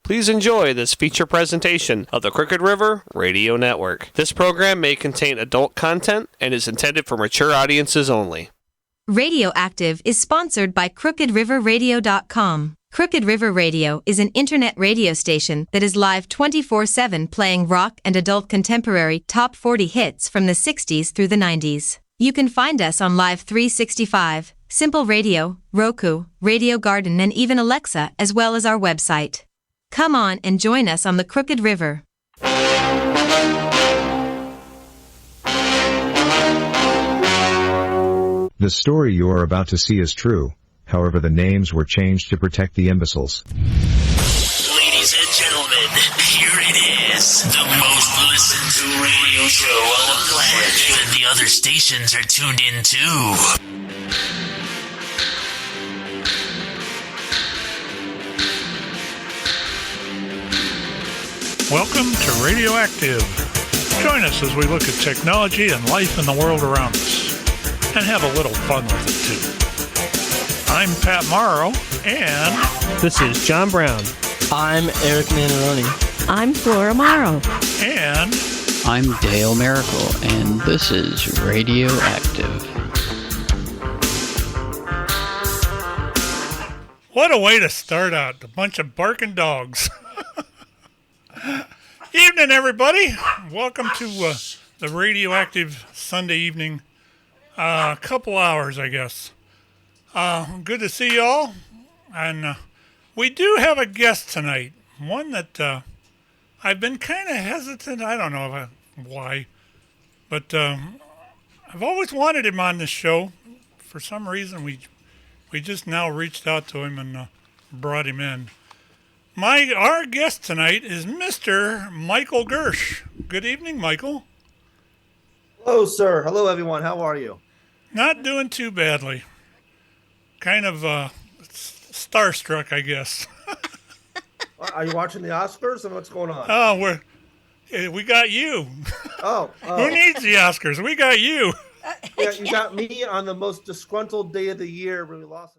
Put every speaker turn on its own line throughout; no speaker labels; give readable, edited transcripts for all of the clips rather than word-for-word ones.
Please enjoy this feature presentation of the Crooked River Radio Network. This program may contain adult content and is intended for mature audiences only.
Radioactive is sponsored by CrookedRiverRadio.com. Crooked River Radio is an internet radio station that is live 24/7 playing rock and adult contemporary top 40 hits from the 60s through the 90s. You can find us on Live 365, Simple Radio, Roku, Radio Garden, and even Alexa, as well as our website. Come on and join us on the Crooked River.
The story you are about to see is true. However, the names were changed to protect the imbeciles.
Ladies and gentlemen, here it is. The most listened to radio show on the planet. Even the other stations are tuned in too.
Welcome to Radioactive. Join us as we look at technology and life in the world around us, and have a little fun with it too. I'm Pat Morrow, and...
This is John Brown.
I'm Erik Nanarrone.
I'm Flora Morrow.
And...
I'm Dale Miracle, and this is Radioactive.
What a way to start out. A bunch of barking dogs. Evening, everybody. Welcome to the Radioactive Sunday evening. A couple hours, I guess. Good to see y'all. And we do have a guest tonight. One that I've been kind of hesitant. I don't know why. But I've always wanted him on this show. For some reason, we just now reached out to him and brought him in. Our guest tonight is Mr. Michael Gershe. Good evening, Michael.
Hello, sir. Hello, everyone. How are you?
Not doing too badly. Kind of starstruck, I guess.
Are you watching the Oscars, and what's going on?
Oh, we got you.
Oh.
Who needs the Oscars? We got you.
Yeah, you got me on the most disgruntled day of the year when we lost.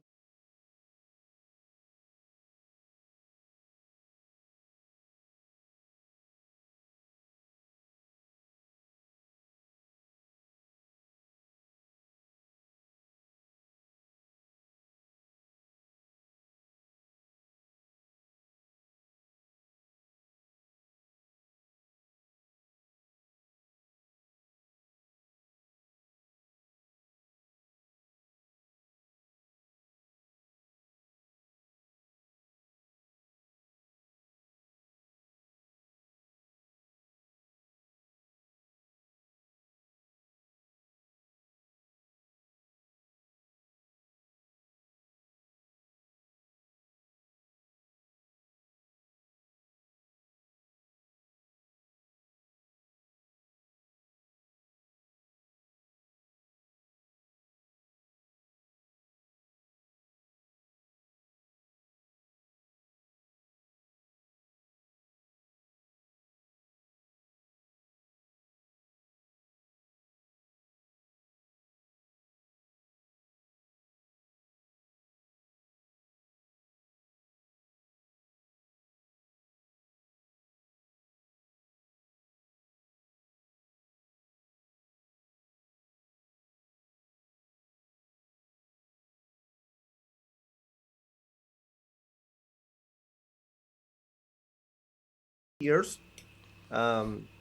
Years.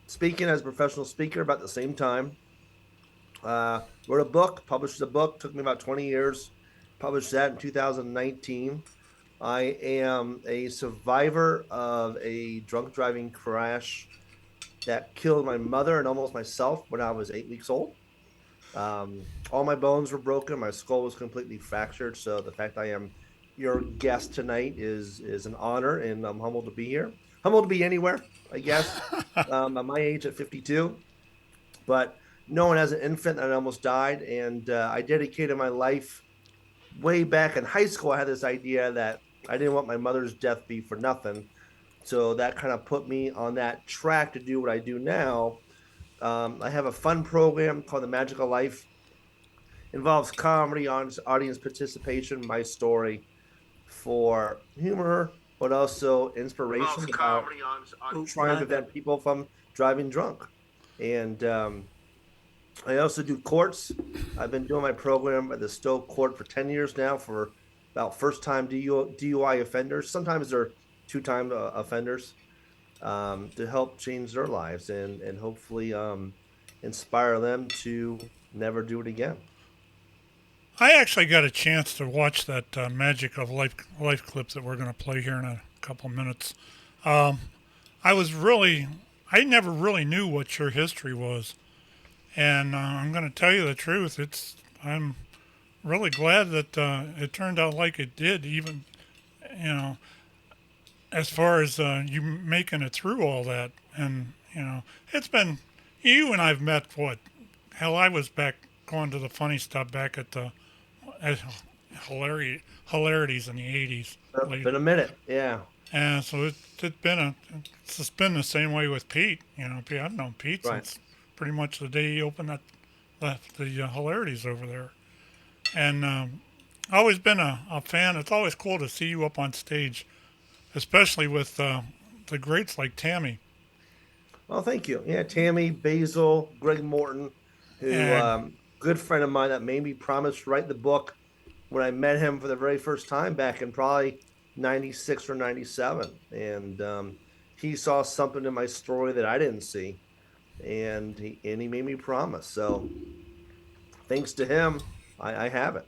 Speaking as a professional speaker about the same time. Wrote a book, published a book, took me about 20 years, published that in 2019. I am a survivor of a drunk driving crash that killed my mother and almost myself when I was 8 weeks old. All my bones were broken, my skull was completely fractured, so the fact I am your guest tonight is an honor, and I'm humbled to be here. Humbled to be anywhere, I guess. At my age, at 52, but known as an infant, I almost died, and I dedicated my life way back in high school. I had this idea that I didn't want my mother's death be for nothing, so that kind of put me on that track to do what I do now. I have a fun program called The Magical Life. Involves comedy, audience participation, my story, for humor, but also inspiration about trying to prevent people from driving drunk. And I also do courts. I've been doing my program at the Stowe Court for 10 years now for about first-time DUI offenders. Sometimes they're two-time offenders, to help change their lives and hopefully inspire them to never do it again.
I actually got a chance to watch that Magic of Life clip that we're going to play here in a couple minutes. I never really knew what your history was. And I'm going to tell you the truth. I'm really glad that it turned out like it did, even, as far as you making it through all that. And, it's been, you and I've met, I was back going to the funny stuff back at the hilarities in the 80s.
It's been a minute, yeah.
And so it's been the same way with Pete. I've known Pete since pretty much the day he opened the hilarities over there. And I've always been a fan. It's always cool to see you up on stage, especially with the greats like Tammy.
Well, thank you. Yeah, Tammy, Basil, Greg Morton, who good friend of mine that made me promise to write the book when I met him for the very first time back in probably 96 or 97. And he saw something in my story that I didn't see. And he made me promise. So thanks to him, I have it.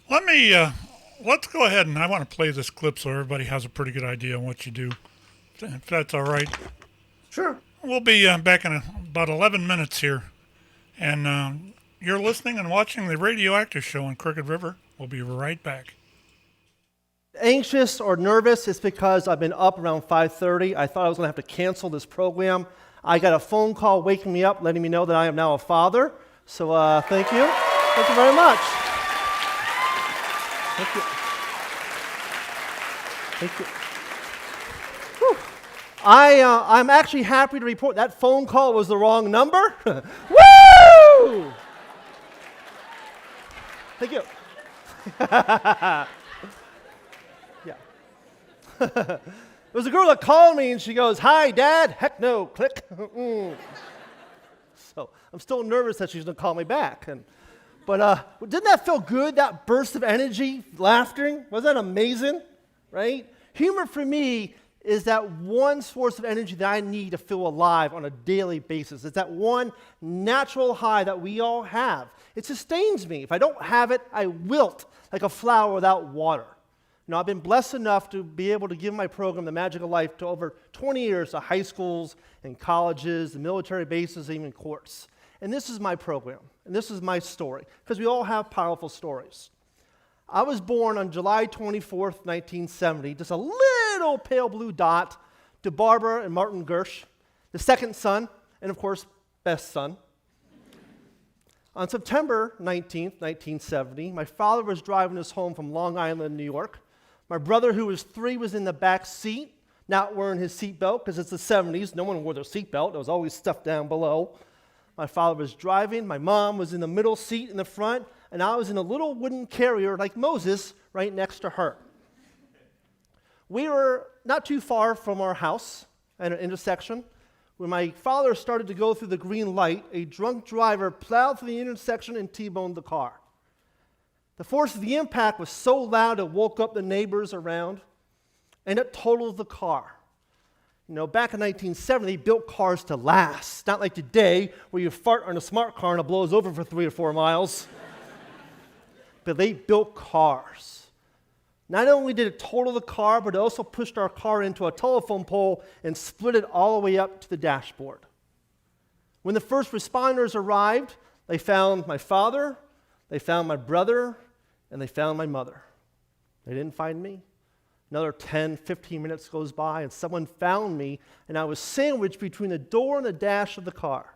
Let's go ahead, and I want to play this clip so everybody has a pretty good idea on what you do, if that's all right.
Sure.
We'll be back in about 11 minutes here. And you're listening and watching the Radioactive Show on Crooked River. We'll be right back.
Anxious or nervous is because I've been up around 5:30. I thought I was going to have to cancel this program. I got a phone call waking me up, letting me know that I am now a father. So thank you. Thank you very much. Thank you. Thank you. Whew. I'm actually happy to report that phone call was the wrong number. Woo! Thank you. Yeah. There was a girl that called me and she goes, "Hi, Dad." Heck no. Click. So I'm still nervous that she's going to call me back. But didn't that feel good, that burst of energy, laughter? Wasn't that amazing? Right? Humor for me is that one source of energy that I need to feel alive on a daily basis. It's that one natural high that we all have. It sustains me. If I don't have it, I wilt like a flower without water. I've been blessed enough to be able to give my program, The Magic of Life, to over 20 years to high schools and colleges, the military bases, even courts. And this is my program, and this is my story, because we all have powerful stories. I was born on July 24th, 1970, just a little pale blue dot to Barbara and Martin Gershe, the second son, and of course, best son. On September 19th, 1970, my father was driving us home from Long Island, New York. My brother, who was 3, was in the back seat, not wearing his seatbelt, because it's the 70s. No one wore their seatbelt. There was always stuff down below. My father was driving. My mom was in the middle seat in the front, and I was in a little wooden carrier like Moses right next to her. We were not too far from our house at an intersection. When my father started to go through the green light, a drunk driver plowed through the intersection and T-boned the car. The force of the impact was so loud it woke up the neighbors around, and it totaled the car. Back in 1970, they built cars to last. Not like today, where you fart on a smart car and it blows over for 3 or 4 miles. But they built cars. Not only did it total the car, but it also pushed our car into a telephone pole and split it all the way up to the dashboard. When the first responders arrived, they found my father, they found my brother, and they found my mother. They didn't find me. Another 10, 15 minutes goes by, and someone found me, and I was sandwiched between the door and the dash of the car.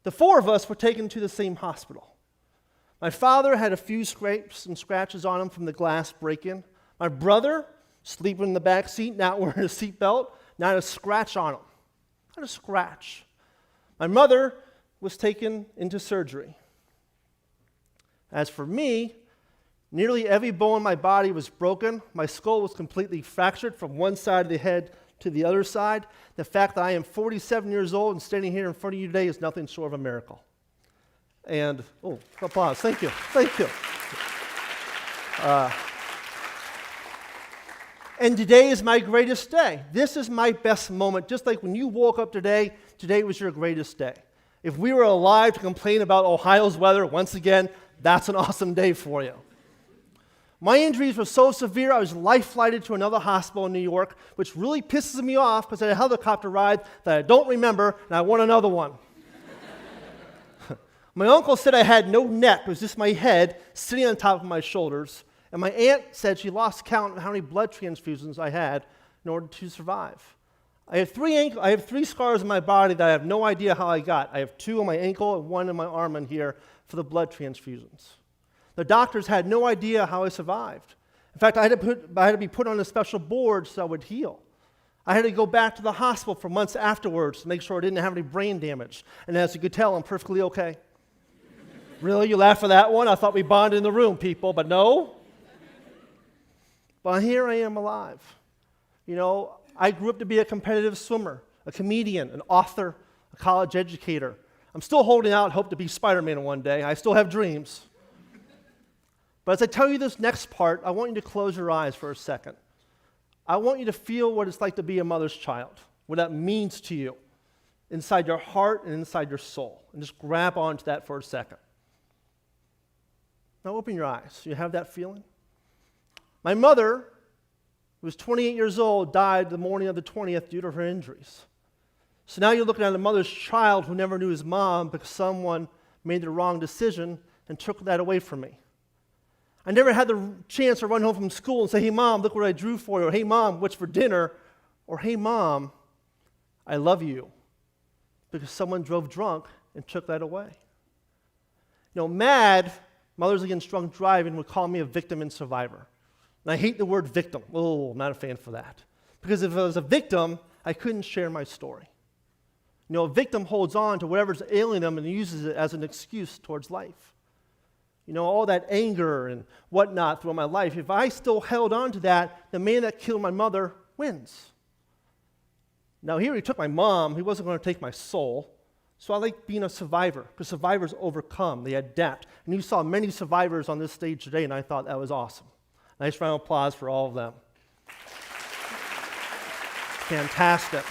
The 4 of us were taken to the same hospital. My father had a few scrapes and scratches on him from the glass break-in. My brother, sleeping in the back seat, not wearing a seatbelt, not a scratch on him. Not a scratch. My mother was taken into surgery. As for me, Nearly every bone in my body was broken. My skull was completely fractured from one side of the head to the other side. The fact that I am 47 years old and standing here in front of you today is nothing short of a miracle. And, applause. Thank you. Thank you. And today is my greatest day. This is my best moment. Just like when you woke up today, today was your greatest day. If we were alive to complain about Ohio's weather, once again, that's an awesome day for you. My injuries were so severe, I was life-flighted to another hospital in New York, which really pisses me off because I had a helicopter ride that I don't remember, and I want another one. My uncle said I had no neck, it was just my head sitting on top of my shoulders, and my aunt said she lost count of how many blood transfusions I had in order to survive. I have three scars on my body that I have no idea how I got. I have 2 on my ankle and 1 on my arm in here for the blood transfusions. The doctors had no idea how I survived. In fact, I had to be put on a special board so I would heal. I had to go back to the hospital for months afterwards to make sure I didn't have any brain damage. And as you could tell, I'm perfectly okay. Really? You laugh for that one? I thought we bonded in the room, people, but no. But here I am alive. You know, I grew up to be a competitive swimmer, a comedian, an author, a college educator. I'm still holding out hope to be Spider-Man one day. I still have dreams. But as I tell you this next part, I want you to close your eyes for a second. I want you to feel what it's like to be a mother's child, what that means to you inside your heart and inside your soul. And just grab onto that for a second. Now open your eyes. You have that feeling? My mother, who was 28 years old, died the morning of the 20th due to her injuries. So now you're looking at a mother's child who never knew his mom because someone made the wrong decision and took that away from me. I never had the chance to run home from school and say, hey, Mom, look what I drew for you, or hey, Mom, what's for dinner, or hey, Mom, I love you, because someone drove drunk and took that away. You know, MAD, Mothers Against Drunk Driving, would call me a victim and survivor. And I hate the word victim. Oh, I'm not a fan for that. Because if I was a victim, I couldn't share my story. You know, a victim holds on to whatever's ailing them and uses it as an excuse towards life. You know, all that anger and whatnot throughout my life, if I still held on to that, the man that killed my mother wins. Now here he took my mom, he wasn't going to take my soul. So I like being a survivor, because survivors overcome, they adapt. And you saw many survivors on this stage today, and I thought that was awesome. Nice round of applause for all of them. Fantastic.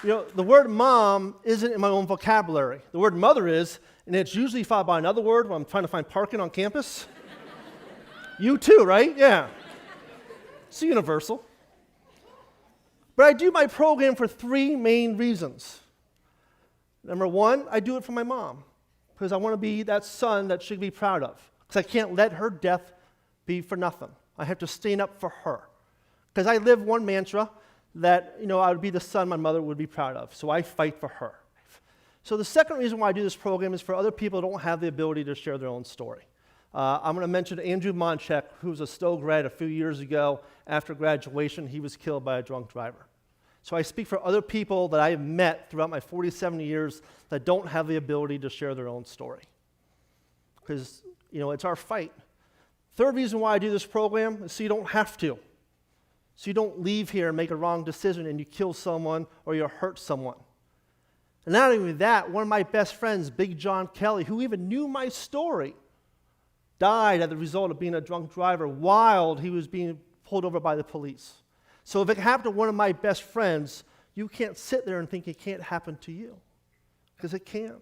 You know, the word mom isn't in my own vocabulary. The word mother is, and it's usually followed by another word when I'm trying to find parking on campus. You too, right? Yeah. It's universal. But I do my program for 3 main reasons. Number 1, I do it for my mom, because I want to be that son that she can be proud of, because I can't let her death be for nothing. I have to stand up for her, because I live one mantra that, you know, I would be the son my mother would be proud of, so I fight for her. So the second reason why I do this program is for other people who don't have the ability to share their own story. I'm going to mention Andrew Monchek, who was a Stowe grad a few years ago. After graduation, he was killed by a drunk driver. So I speak for other people that I have met throughout my 47 years that don't have the ability to share their own story. Because, you know, it's our fight. Third reason why I do this program is so you don't have to. So you don't leave here and make a wrong decision and you kill someone or you hurt someone. And not only that, one of my best friends, Big John Kelly, who even knew my story, died as a result of being a drunk driver while he was being pulled over by the police. So if it happened to one of my best friends, you can't sit there and think it can't happen to you, because it can.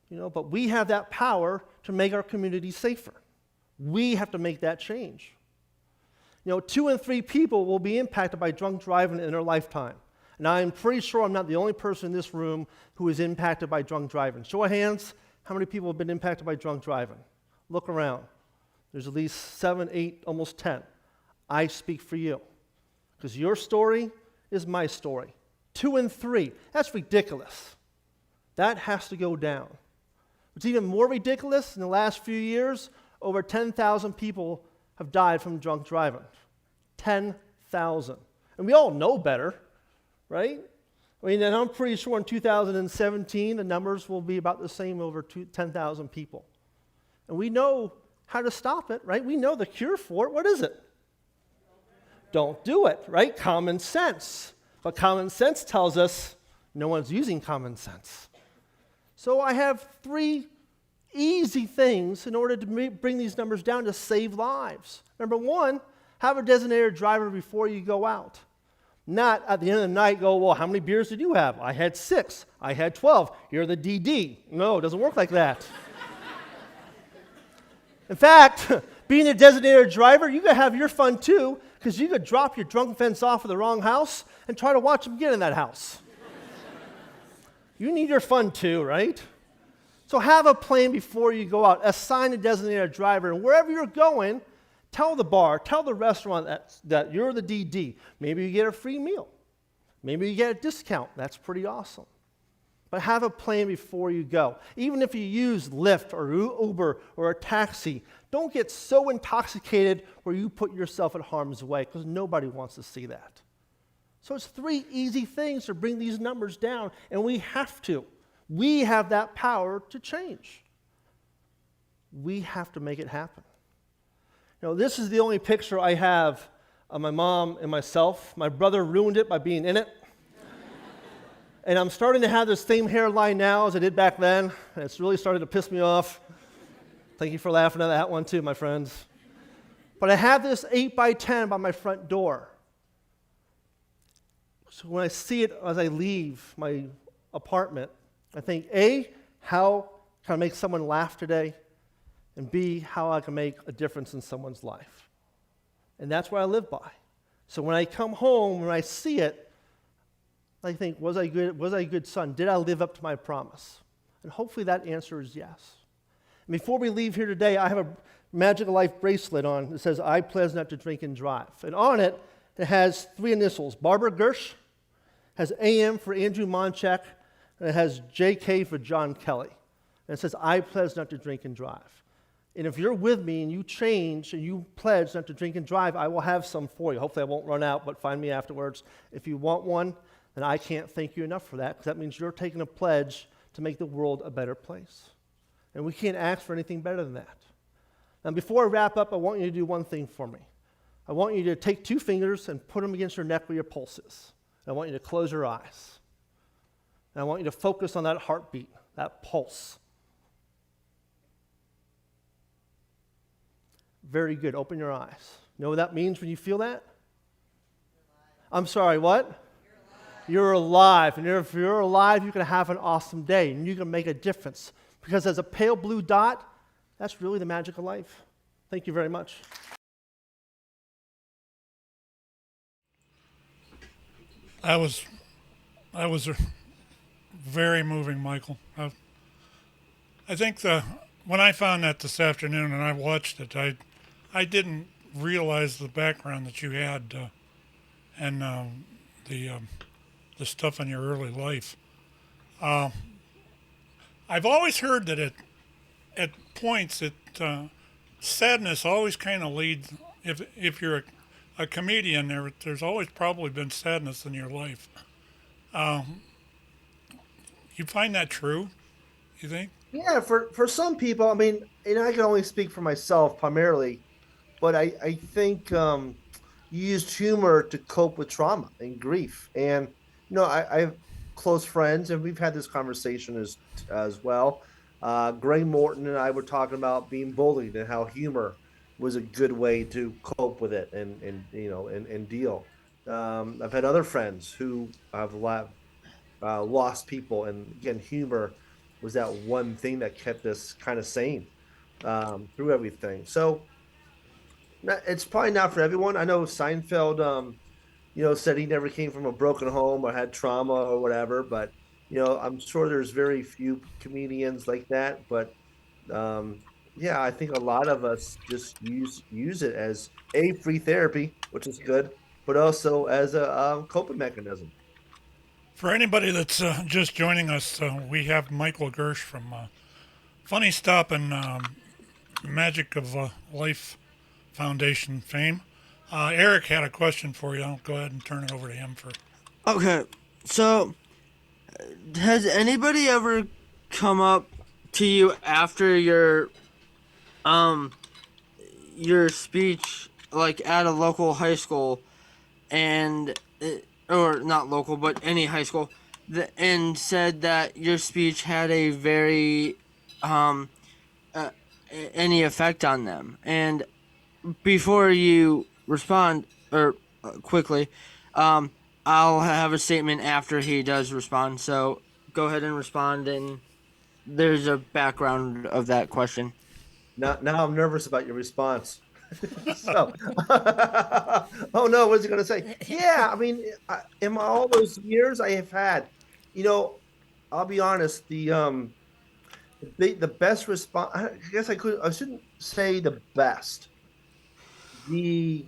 You know, but we have that power to make our community safer. We have to make that change. You know, 2 in 3 people will be impacted by drunk driving in their lifetime. And I'm pretty sure I'm not the only person in this room who is impacted by drunk driving. Show of hands, how many people have been impacted by drunk driving? Look around. There's at least 7, 8, almost 10. I speak for you, because your story is my story. 2 in 3, that's ridiculous. That has to go down. What's even more ridiculous, in the last few years, over 10,000 people have died from drunk driving. 10,000. And we all know better, right? I mean, and I'm pretty sure in 2017, the numbers will be about the same, over 10,000 people. And we know how to stop it, right? We know the cure for it. What is it? Don't do it, right? Common sense. But common sense tells us no one's using common sense. So I have 3 easy things in order to bring these numbers down to save lives. Number 1, have a designated driver before you go out. Not at the end of the night go, well, how many beers did you have? I had 6. I had 12. You're the DD. No, it doesn't work like that. In fact, being a designated driver, you could have your fun too, because you could drop your drunk friends off at the wrong house and try to watch them get in that house. You need your fun too, right? So have a plan before you go out. Assign a designated driver, and wherever you're going, tell the bar, tell the restaurant that you're the DD. Maybe you get a free meal. Maybe you get a discount. That's pretty awesome. But have a plan before you go. Even if you use Lyft or Uber or a taxi, don't get so intoxicated where you put yourself in harm's way, because nobody wants to see that. So it's 3 easy things to bring these numbers down, and we have to. We have that power to change. We have to make it happen. You know, this is the only picture I have of my mom and myself. My brother ruined it by being in it. And I'm starting to have the same hairline now as I did back then, and it's really starting to piss me off. Thank you for laughing at that one too, my friends. But I have this 8x10 by my front door. So when I see it as I leave my apartment, I think, A, how can I make someone laugh today? And B, how I can make a difference in someone's life. And that's what I live by. So when I come home, when I see it, I think, was I a good son? Did I live up to my promise? And hopefully that answer is yes. And before we leave here today, I have a Magical Life bracelet on that says, I pledge not to drink and drive. And on it, it has 3 initials. Barbara Gershe, has AM for Andrew Monchak, and it has JK for John Kelly. And it says, I pledge not to drink and drive. And if you're with me and you change and you pledge not to drink and drive, I will have some for you. Hopefully I won't run out, but find me afterwards. If you want one, then I can't thank you enough for that, because that means you're taking a pledge to make the world a better place. And we can't ask for anything better than that. Now, before I wrap up, I want you to do one thing for me. I want you to take 2 fingers and put them against your neck where your pulse is. And I want you to close your eyes. And I want you to focus on that heartbeat, that pulse. Very good. Open your eyes. You know what that means when you feel that? I'm sorry, what? You're alive. And if you're alive, you can have an awesome day, and you can make a difference. Because as a pale blue dot, that's really the magic of life. Thank you very much.
That was very moving, Michael. I think when I found that this afternoon and I watched it, I didn't realize the background that you had and the stuff in your early life. I've always heard that at points sadness always kind of leads. If you're a comedian, there's always probably been sadness in your life. You find that true, you think?
Yeah, for some people, I mean, and I can only speak for myself primarily, but I think you used humor to cope with trauma and grief. And, you know, I have close friends, and we've had this conversation as well. Greg Morton and I were talking about being bullied and how humor was a good way to cope with it and deal. I've had other friends who have lost people, and again, humor was that one thing that kept us kind of sane through everything. So it's probably not for everyone. I know Seinfeld, said he never came from a broken home or had trauma or whatever, but I'm sure there's very few comedians like that. But yeah, I think a lot of us just use it as a free therapy, which is good, but also as a coping mechanism.
For anybody that's just joining us, we have Michael Gershe from Funny Stop and Magic of Life Foundation fame. Erik had a question for you. I'll go ahead and turn it over to him for.
Okay, so has anybody ever come up to you after your speech, like at a local high school, and or not local, but any high school, and said that your speech had a very um uh, any effect on them? And before you respond or quickly, um, I'll have a statement after he does respond. So go ahead and respond, and there's a background of that question.
Now I'm nervous about your response. So, oh no, what's he going to say? Yeah, I mean, in all those years I have had, you know, I'll be honest, the best response. I guess I shouldn't say the best. The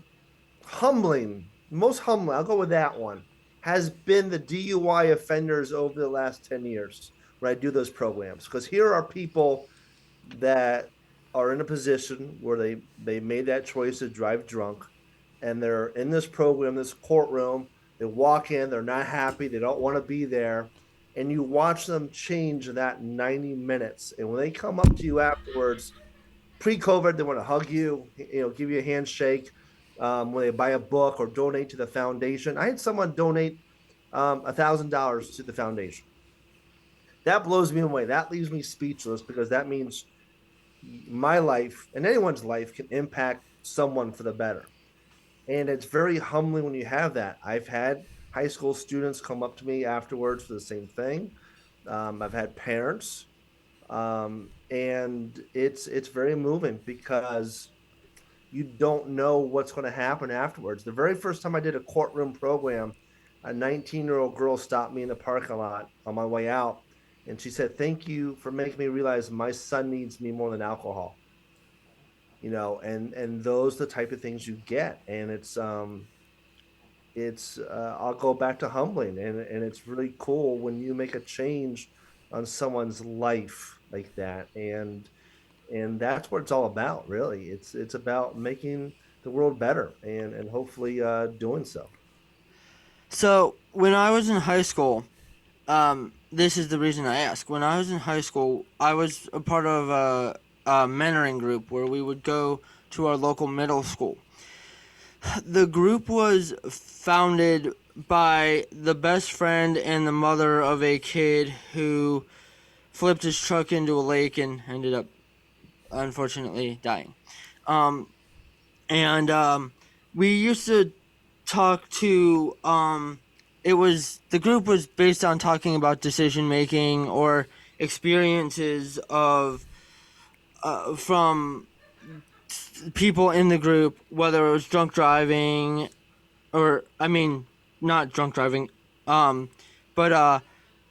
most humbling. I'll go with that one. Has been the DUI offenders over the last 10 years, where I do those programs, because here are people that are in a position where they made that choice to drive drunk, and they're in this program, this courtroom. They walk in, they're not happy, they don't want to be there, and you watch them change in that 90 minutes. And when they come up to you afterwards, pre-COVID, they want to hug you, give you a handshake. When they buy a book or donate to the foundation, I had someone donate $1,000 to the foundation. That blows me away. That leaves me speechless, because that means my life and anyone's life can impact someone for the better. And it's very humbling when you have that. I've had high school students come up to me afterwards for the same thing. I've had parents, and it's very moving, because you don't know what's going to happen afterwards. The very first time I did a courtroom program, a 19-year-old girl stopped me in the parking lot on my way out, and she said, "Thank you for making me realize my son needs me more than alcohol." And those are the type of things you get. And it's I'll go back to humbling, and it's really cool when you make a change on someone's life like that. And that's what it's all about, really. It's about making the world better, and hopefully doing so.
So when I was in high school, this is the reason I ask. When I was in high school, I was a part of a mentoring group where we would go to our local middle school. The group was founded by the best friend and the mother of a kid who flipped his truck into a lake and ended up, unfortunately, dying. Um, and we used to talk to it was the group was based on talking about decision making or experiences of from people in the group, whether it was drunk driving, or I mean not drunk driving, but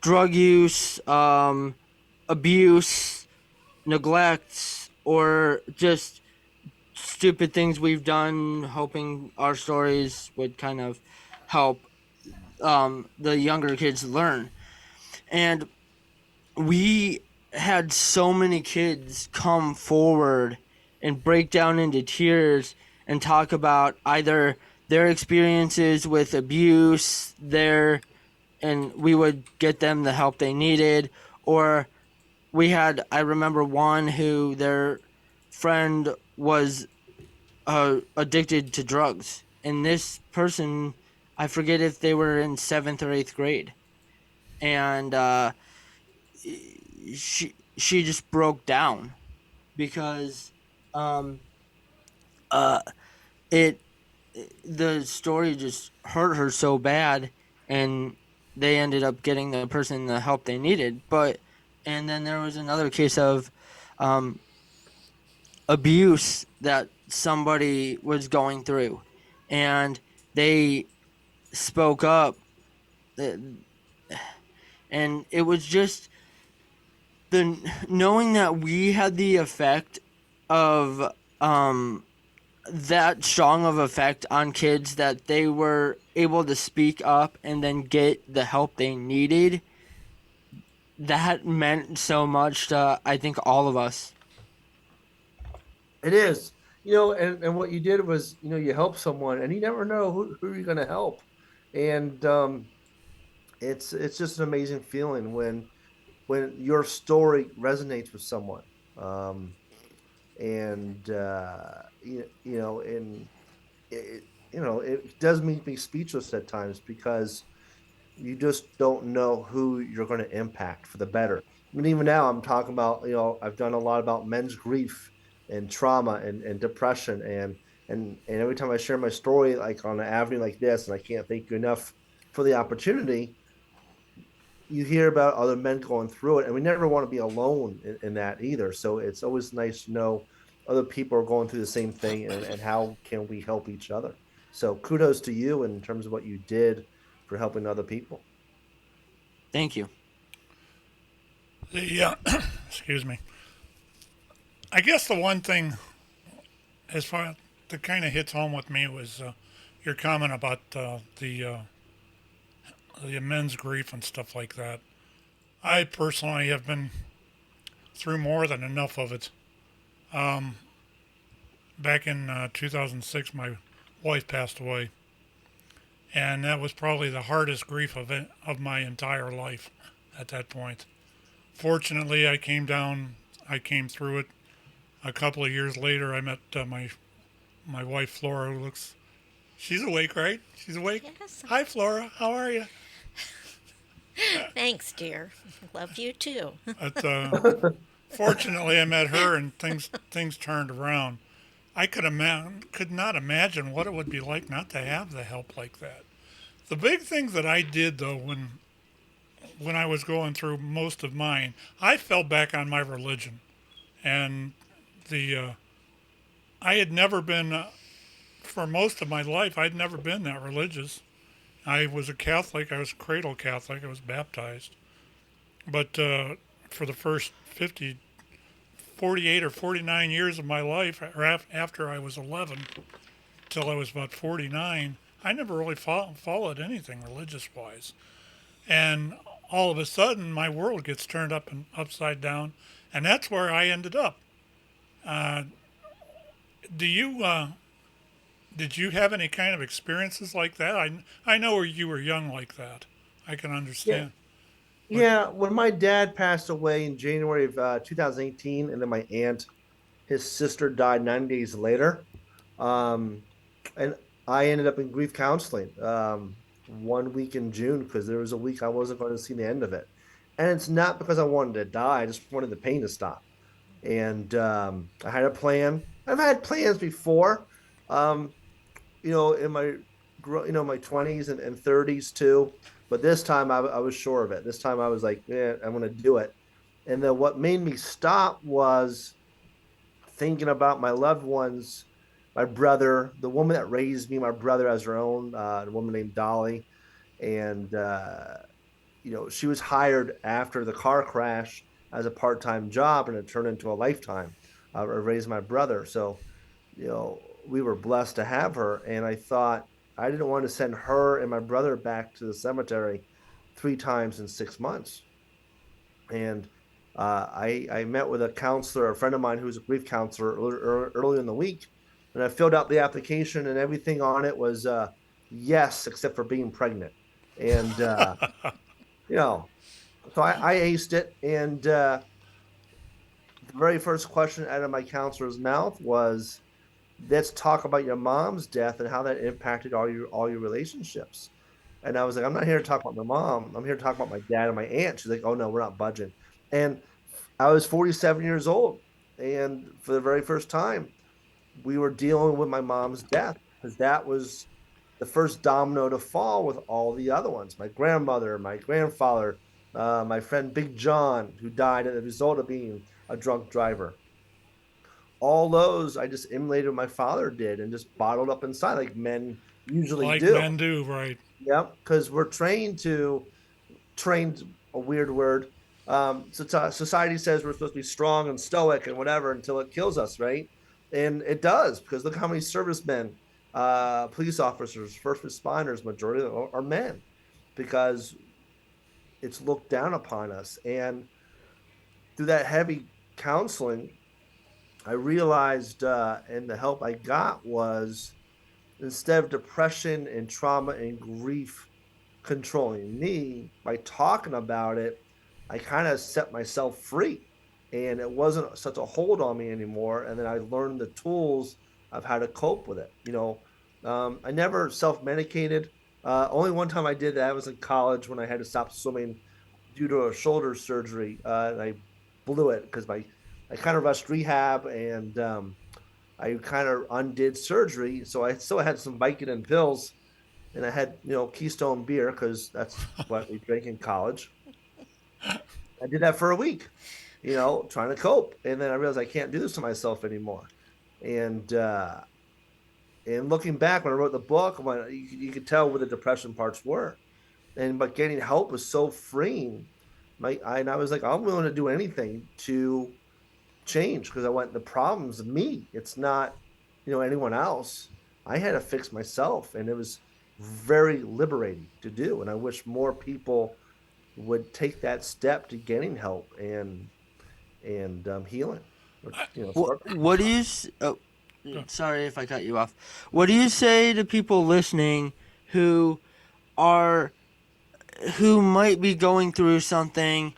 drug use, abuse, neglect, or just stupid things we've done, hoping our stories would kind of help the younger kids learn. And we had so many kids come forward and break down into tears and talk about either their experiences with abuse, and we would get them the help they needed, or I remember one who their friend was addicted to drugs, and this person, I forget if they were in 7th or 8th grade, and she just broke down because um uh it the story just hurt her so bad, and they ended up getting the person the help they needed. And then there was another case of abuse that somebody was going through, and they spoke up, uh, and it was just the knowing that we had the effect of that strong of effect on kids, that they were able to speak up and then get the help they needed. That meant so much to, I think, all of us.
It is, and what you did was, you help someone, and you never know who you're going to help. And it's just an amazing feeling when your story resonates with someone. Um, and you know, and it, it does make me speechless at times because you just don't know who you're going to impact for the better. I mean, even now I'm talking about, I've done a lot about men's grief and trauma and depression and every time I share my story like on an avenue like this, and I can't thank you enough for the opportunity, you hear about other men going through it, and we never want to be alone in that either. So it's always nice to know other people are going through the same thing, and how can we help each other. So kudos to you in terms of what you did for helping other people.
Thank you.
The excuse me. I guess the one thing as far that kind of hits home with me was your comment about the men's grief and stuff like that. I personally have been through more than enough of it. Back in 2006, my wife passed away, and that was probably the hardest grief of my entire life at that point. Fortunately, I came through it. A couple of years later, I met my wife Flora, who she's awake, right? She's awake.
Yes.
Hi, Flora. How are you?
Thanks, dear. Love you too.
But fortunately, I met her, and things turned around. I could not imagine what it would be like not to have the help like that. The big thing that I did though, when I was going through most of mine, I fell back on my religion, and the I had never been for most of my life. I'd never been that religious. I was a Catholic. I was a cradle Catholic. I was baptized, but for the first 48 or 49 years of my life, after I was 11 till I was about 49, I never really followed anything religious-wise. And all of a sudden, my world gets turned up and upside down, and that's where I ended up. Do you did you have any kind of experiences like that? I know you were young like that. I can understand.
Yeah, when my dad passed away in January of 2018, and then my aunt, his sister, died 9 days later, um, and I ended up in grief counseling 1 week in June because there was a week I wasn't going to see the end of it, and it's not because I wanted to die; I just wanted the pain to stop. And I had a plan. I've had plans before, um, in my 20s and 30s too. But this time I was sure of it. This time I was like, yeah, I'm going to do it. And then what made me stop was thinking about my loved ones, my brother, the woman that raised me, my brother as her own, a woman named Dolly. And, she was hired after the car crash as a part-time job, and it turned into a lifetime. I raised my brother. So, we were blessed to have her. And I thought I didn't want to send her and my brother back to the cemetery 3 times in 6 months. And I met with a counselor, a friend of mine who's a grief counselor early in the week. And I filled out the application, and everything on it was yes, except for being pregnant. And, so I aced it. And the very first question out of my counselor's mouth was, let's talk about your mom's death and how that impacted all your relationships. And I was like, I'm not here to talk about my mom. I'm here to talk about my dad and my aunt. She's like, oh no, we're not budging. And I was 47 years old. And for the very first time, we were dealing with my mom's death, because that was the first domino to fall with all the other ones. My grandmother, my grandfather, my friend Big John, who died as a result of being a drunk driver. All those I just emulated what my father did and just bottled up inside, like men usually do.
Like men do, right?
Yep, because we're trained, a weird word. Society says we're supposed to be strong and stoic and whatever until it kills us, right? And it does, because look how many servicemen, police officers, first responders, majority of them are men, because it's looked down upon us. And through that heavy counseling, I realized, and the help I got was, instead of depression and trauma and grief controlling me. By talking about it, I kind of set myself free, and it wasn't such a hold on me anymore. And then I learned the tools of how to cope with it. I never self-medicated. Only one time I did that, I was in college when I had to stop swimming due to a shoulder surgery, and I blew it because I kind of rushed rehab, and I kind of undid surgery. So I still had some Vicodin pills, and I had Keystone beer because that's what we drank in college. I did that for a week, trying to cope, and then I realized I can't do this to myself anymore. And looking back when I wrote the book, you could tell where the depression parts were, but getting help was so freeing. And I was like, I'm willing to do anything to change, because the problem's me. It's not, anyone else. I had to fix myself, and it was very liberating to do. And I wish more people would take that step to getting help and healing.
What do you? Sorry if I cut you off. What do you say to people listening who might be going through something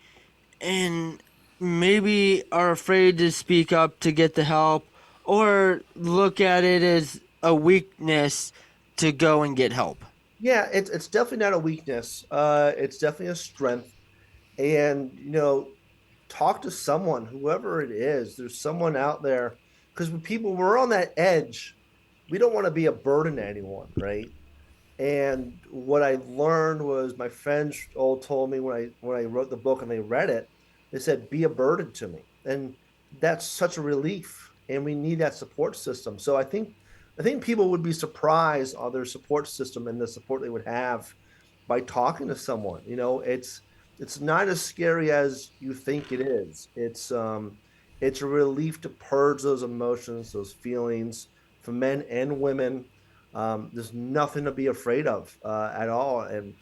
and maybe are afraid to speak up to get the help, or look at it as a weakness to go and get help?
Yeah, it's definitely not a weakness. It's definitely a strength. And talk to someone, whoever it is. There's someone out there, because we're on that edge. We don't want to be a burden to anyone, right? And what I learned was, my friends all told me when I wrote the book and they read it, they said, be a burden to me. And that's such a relief. And we need that support system. So I think people would be surprised on their support system and the support they would have by talking to someone. It's not as scary as you think it is. It's a relief to purge those emotions, those feelings, for men and women. There's nothing to be afraid of at all. And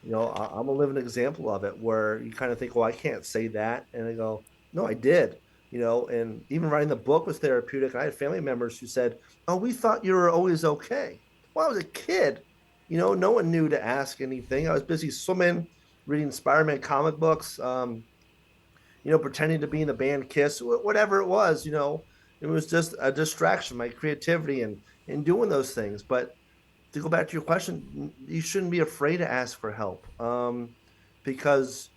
I'm a living example of it, where you kind of think, well, I can't say that, and I go, no, I did. And even writing the book was therapeutic. I had family members who said, oh, we thought you were always okay. Well, I was a kid. No one knew to ask anything. I was busy swimming, reading Spider-Man comic books, pretending to be in the band Kiss, whatever it was. It was just a distraction, my creativity and doing those things. But to go back to your question, you shouldn't be afraid to ask for help, because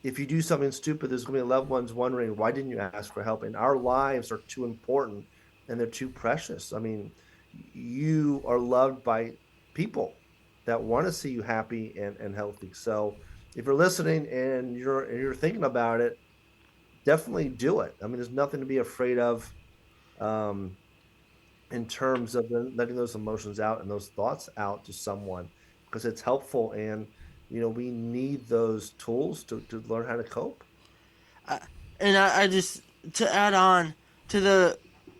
if you do something stupid, there's going to be loved ones wondering, why didn't you ask for help? And our lives are too important, and they're too precious. I mean, you are loved by people that want to see you happy and healthy. So if you're listening and you're thinking about it, definitely do it. I mean, there's nothing to be afraid of, in terms of letting those emotions out and those thoughts out to someone, because it's helpful. And we need those tools to learn how to cope.
And I just, to add on to the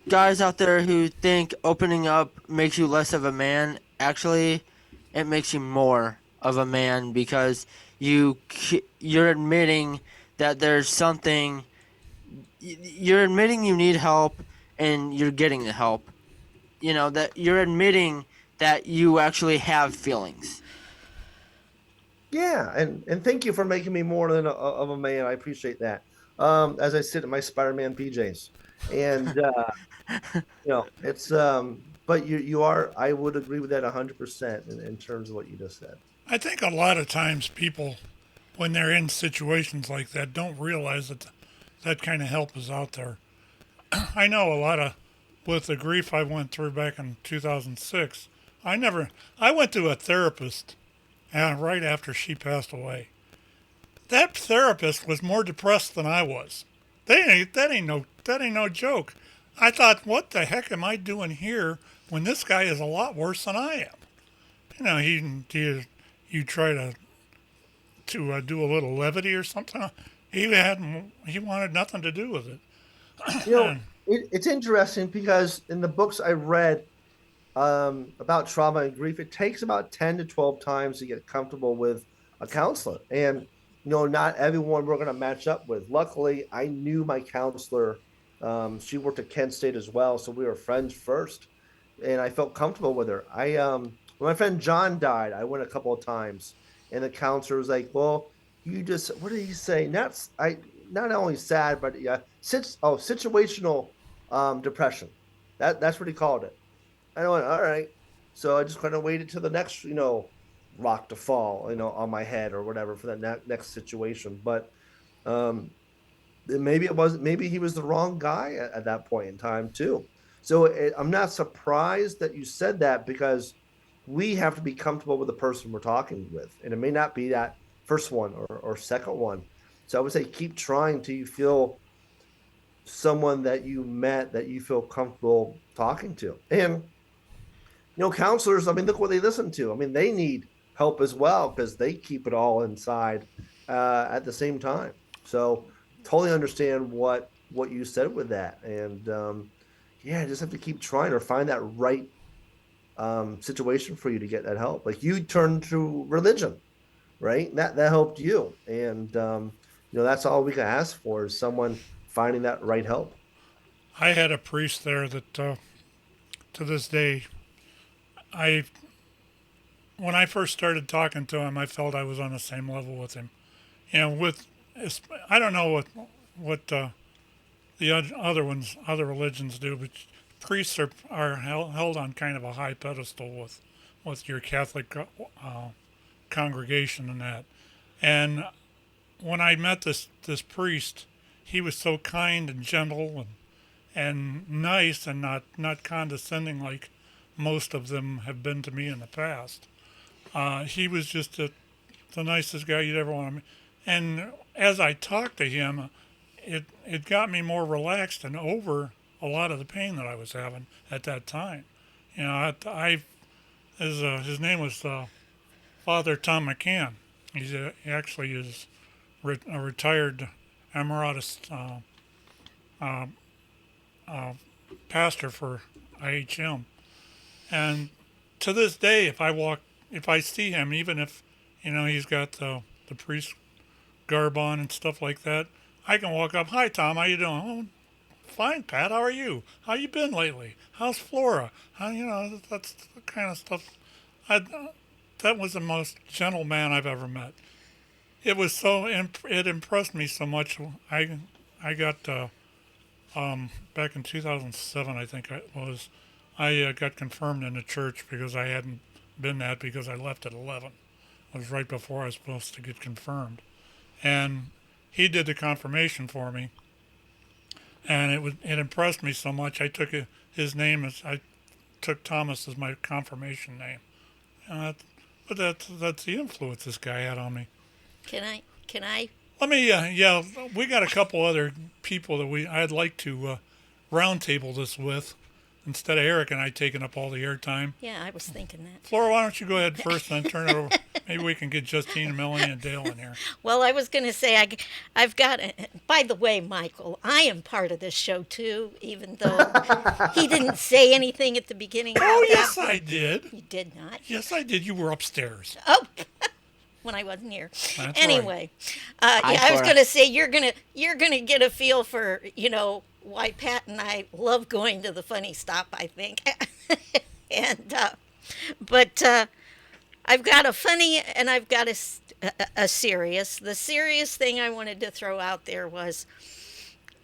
guys out there who think opening up makes you less of a man, actually it makes you more of a man, because you're admitting that there's something, you're admitting you need help, and you're getting the help. That you're admitting that you actually have feelings.
Yeah, and thank you for making me more than of a man. I appreciate that. As I sit in my Spider-Man PJs, and it's but you are. I would agree with that 100% in terms of what you just said.
I think a lot of times people, when they're in situations like that, don't realize that that kind of help is out there. I know a lot of, with the grief I went through back in 2006, I went to a therapist right after she passed away. That therapist was more depressed than I was. That ain't no joke. I thought, what the heck am I doing here when this guy is a lot worse than I am? You try to do a little levity or something. He wanted nothing to do with it.
It's interesting, because in the books I read about trauma and grief, it takes about 10 to 12 times to get comfortable with a counselor. And, not everyone we're going to match up with. Luckily, I knew my counselor. She worked at Kent State as well, so we were friends first. And I felt comfortable with her. When my friend John died, I went a couple of times, And the counselor was like, well, you just, what did he say? Not only sad, but situational depression. That's what he called it. I went, all right. So I just kind of waited till the next, rock to fall, on my head or whatever for that next situation. But um, maybe he was the wrong guy at that point in time too. So I'm not surprised that you said that, because we have to be comfortable with the person we're talking with, and it may not be that first one or second one. So I would say keep trying till you feel someone that you met that you feel comfortable talking to. And counselors, I mean, look what they listen to. I mean, they need help as well, because they keep it all inside at the same time. So totally understand what you said with that. And yeah, just have to keep trying or find that right situation for you to get that help. Like you turned to religion, right? That helped you. And that's all we can ask for, is someone finding that right help.
I had a priest there that to this day, when I first started talking to him, I felt I was on the same level with him. I don't know what the other religions do, but priests are held on kind of a high pedestal with your Catholic congregation and that. And when I met this priest, he was so kind and gentle and nice, and not condescending like most of them have been to me in the past. He was just the nicest guy you'd ever want to meet. And as I talked to him, it got me more relaxed and over a lot of the pain that I was having at that time. His name was Father Tom McCann. He actually is a retired emeritus pastor for IHM. And to this day, if I see him, even if he's got the priest garb on and stuff like that, I can walk up. Hi, Tom. How you doing? Oh, fine, Pat. How are you? How you been lately? How's Flora? That's the kind of stuff. That was the most gentle man I've ever met. It was it impressed me so much. I got back in 2007, I think it was. I got confirmed in the church because I hadn't been that, because I left at 11. It was right before I was supposed to get confirmed. And he did the confirmation for me. And it impressed me so much, I took his name I took Thomas as my confirmation name. But that's the influence this guy had on me.
Can I?
Let me, we got a couple other people that I'd like to roundtable this with, instead of Erik and I taking up all the airtime.
Yeah, I was thinking that.
Flora, why don't you go ahead first and then turn it over? Maybe we can get Justine, Melanie, and Dale in here.
Well, I was going to say, I've got, by the way, Michael, I am part of this show too, even though he didn't say anything at the beginning.
Oh, yes, I did.
You did not?
Yes, I did. You were upstairs.
Oh, when I wasn't here.
That's
anyway,
right.
I was going to say, you're gonna get a feel for, why Pat and I love going to the funny stop, I think. And, but I've got a funny and I've got a serious. The serious thing I wanted to throw out there was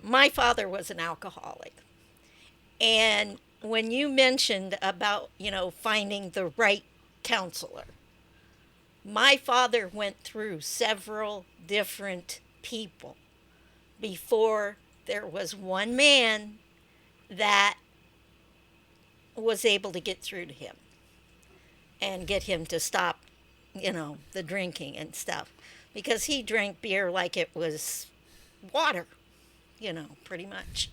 my father was an alcoholic. And when you mentioned about, finding the right counselor, my father went through several different people before there was one man that was able to get through to him and get him to stop, the drinking and stuff. Because he drank beer like it was water, pretty much.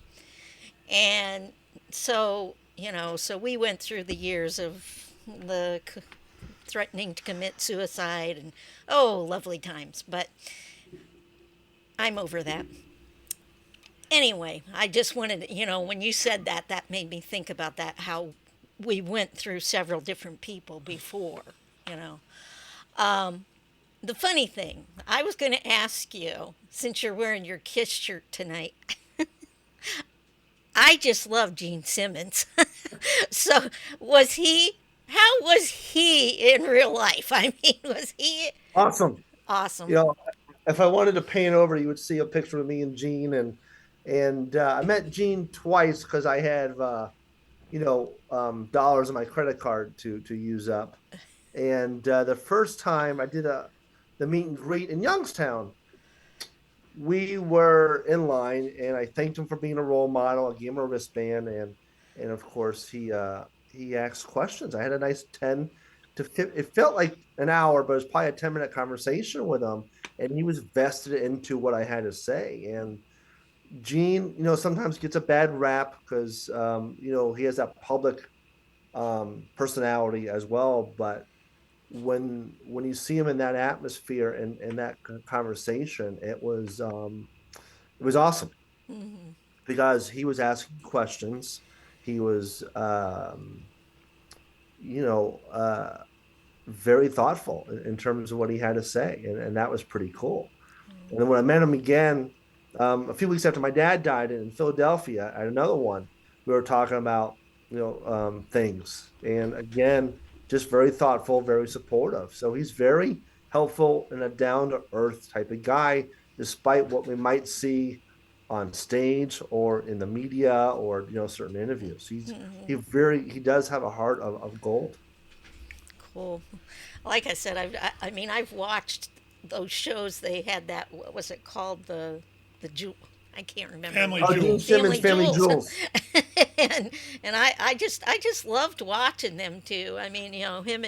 And so, so we went through the years of the threatening to commit suicide and, lovely times. But I'm over that. Anyway, I just wanted to, when you said that, that made me think about that, how we went through several different people before, The funny thing, I was going to ask you, since you're wearing your KISS shirt tonight, I just love Gene Simmons. So how was he in real life? I mean, was he
Awesome.
Awesome.
You know, if I wanted to pan over, you would see a picture of me and Gene, and I met Gene twice because I had dollars on my credit card to use up. And the first time I did the meet and greet in Youngstown, we were in line, and I thanked him for being a role model. I gave him a wristband, and of course he asked questions. I had a nice 10 to 15, it felt like an hour, but it was probably a 10-minute conversation with him, and he was vested into what I had to say. And Gene, sometimes gets a bad rap because he has that public personality as well. But when you see him in that atmosphere and that conversation, it was awesome
Mm-hmm.
because he was asking questions. He was you know very thoughtful in terms of what he had to say, and that was pretty cool. And then when I met him again, a few weeks after my dad died in Philadelphia, at another one, we were talking about things, and again, just very thoughtful, very supportive. So he's very helpful and a down to earth type of guy, despite what we might see on stage or in the media or certain interviews. He does have a heart of gold.
Cool. Like I said, I mean, I've watched those shows. They had that. What was it called? The Jew. I can't remember.
Family
Oh, Gene
Jewels.
Simmons, Family Jewels.
and I just loved watching them too. I mean, him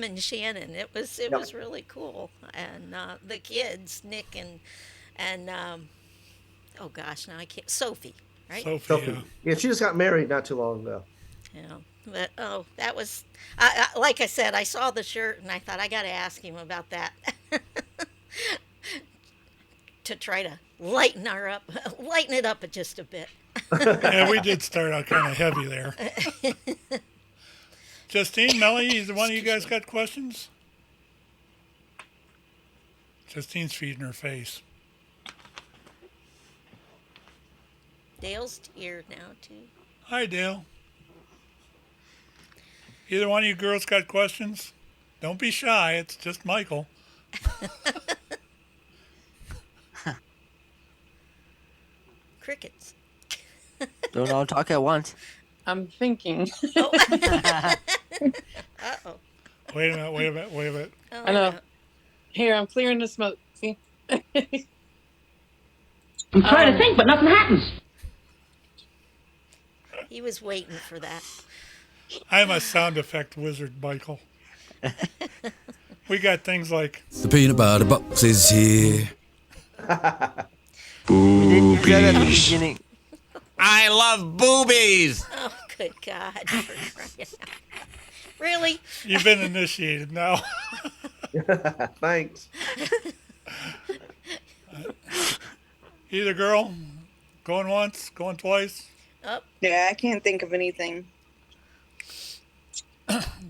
and Shannon. It was really cool. And the kids, Nick and oh gosh, now I can't. Sophie, right?
Sophie.
Yeah, she just got married not too long ago.
Yeah. But that was like I said. I saw the shirt and I thought I got to ask him about that to try to lighten it up just a bit.
Yeah, we did start out kind of heavy there. Justine, Melanie, is one of you guys got questions? Justine's feeding her face.
Dale's here now too.
Hi, Dale. Either one of you girls got questions? Don't be shy. It's just Michael.
Crickets.
Don't all talk at once.
I'm thinking.
Uh-oh.
Wait a minute.
Oh,
I know.
no.
Here, I'm clearing the smoke. See?
I'm trying to think, but nothing happens.
He was waiting for that.
I'm a sound effect wizard, Michael. We got things like
the peanut butter box is here.
We didn't hear that at the beginning.
I love boobies.
Oh, good God. Really?
you've been initiated now.
Thanks.
Either girl, going once, going twice.
Oh,
Yeah, I can't think of anything.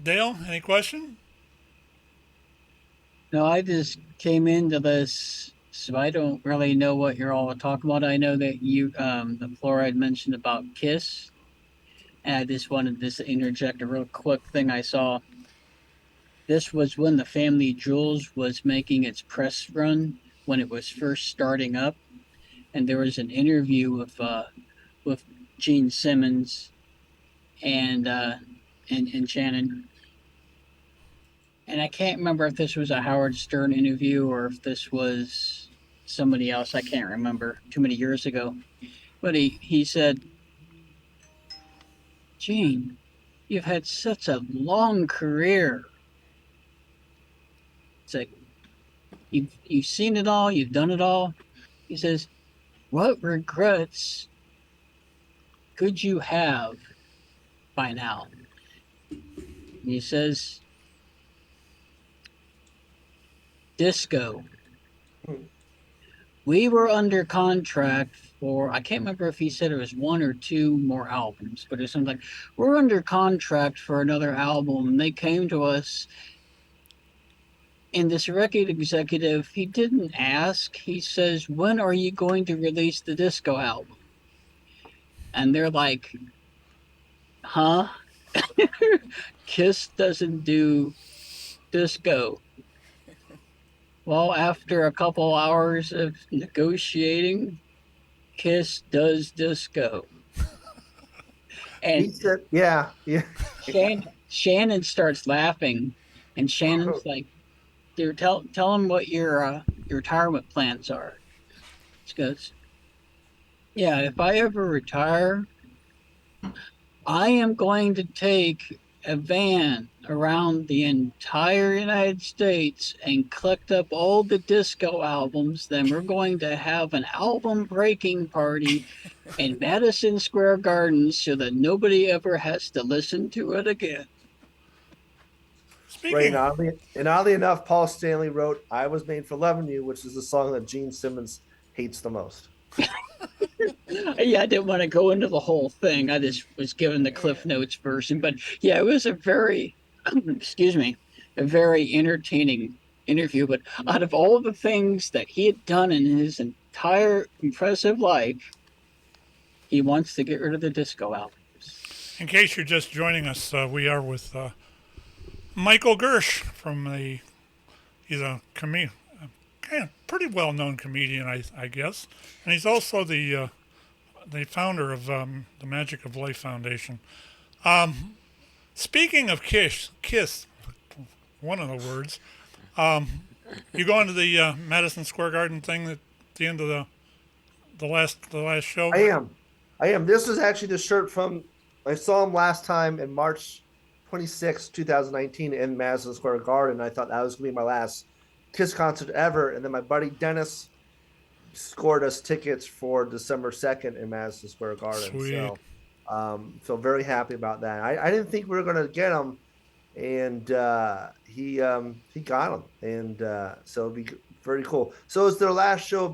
Dale, any question?
No, I just came into this, so I don't really know what you're all talking about. I know that the Flora had mentioned about Kiss, and I just wanted to interject a real quick thing I saw. This was when the Family Jewels was making its press run when it was first starting up, and there was an interview with Gene Simmons and Shannon. And I can't remember if this was a Howard Stern interview or if this was somebody else. I can't remember. Too many years ago. But he said, Gene, you've had such a long career. It's like, you've seen it all. You've done it all. He says, what regrets could you have by now? And he says, disco. We were under contract for, I can't remember if he said it was 1 or 2 more albums, but it's something like, we're under contract for another album. And they came to us, and this record executive, he didn't ask. He says, when are you going to release the disco album? And they're like, huh? Kiss doesn't do disco. Well, after a couple hours of negotiating, Kiss does disco.
He
And
said, yeah, yeah.
Shannon starts laughing, and Shannon's like, "Dude, tell him what your retirement plans are." She goes, "Yeah, if I ever retire, I am going to take a van around the entire United States and collect up all the disco albums. Then we're going to have an album breaking party in Madison Square Garden so that nobody ever has to listen to it again."
Right,
Speaking,
and oddly enough, Paul Stanley wrote "I Was Made for Loving You," which is the song that Gene Simmons hates the most.
Yeah, I didn't want to go into the whole thing. I just was given the Cliff Notes version. But yeah, it was a very, excuse me, a very entertaining interview. But out of all the things that he had done in his entire impressive life, he wants to get rid of the disco albums.
in case you're just joining us, we are with Michael Gershe he's a kind of pretty well-known comedian, I guess, and he's also the founder of the Magic of Life Foundation. Speaking of Kiss, one of the words. You going to the Madison Square Garden thing at the end of the last show?
I am. This is actually the shirt from. I saw him last time in March 26, 2019, in Madison Square Garden. I thought that was gonna be my last Kiss concert ever, and then my buddy Dennis scored us tickets for December 2nd in Madison Square Garden.
Sweet.
So very happy about that. I didn't think we were gonna get him, and he got him, and so it'll be very cool. So it's their last show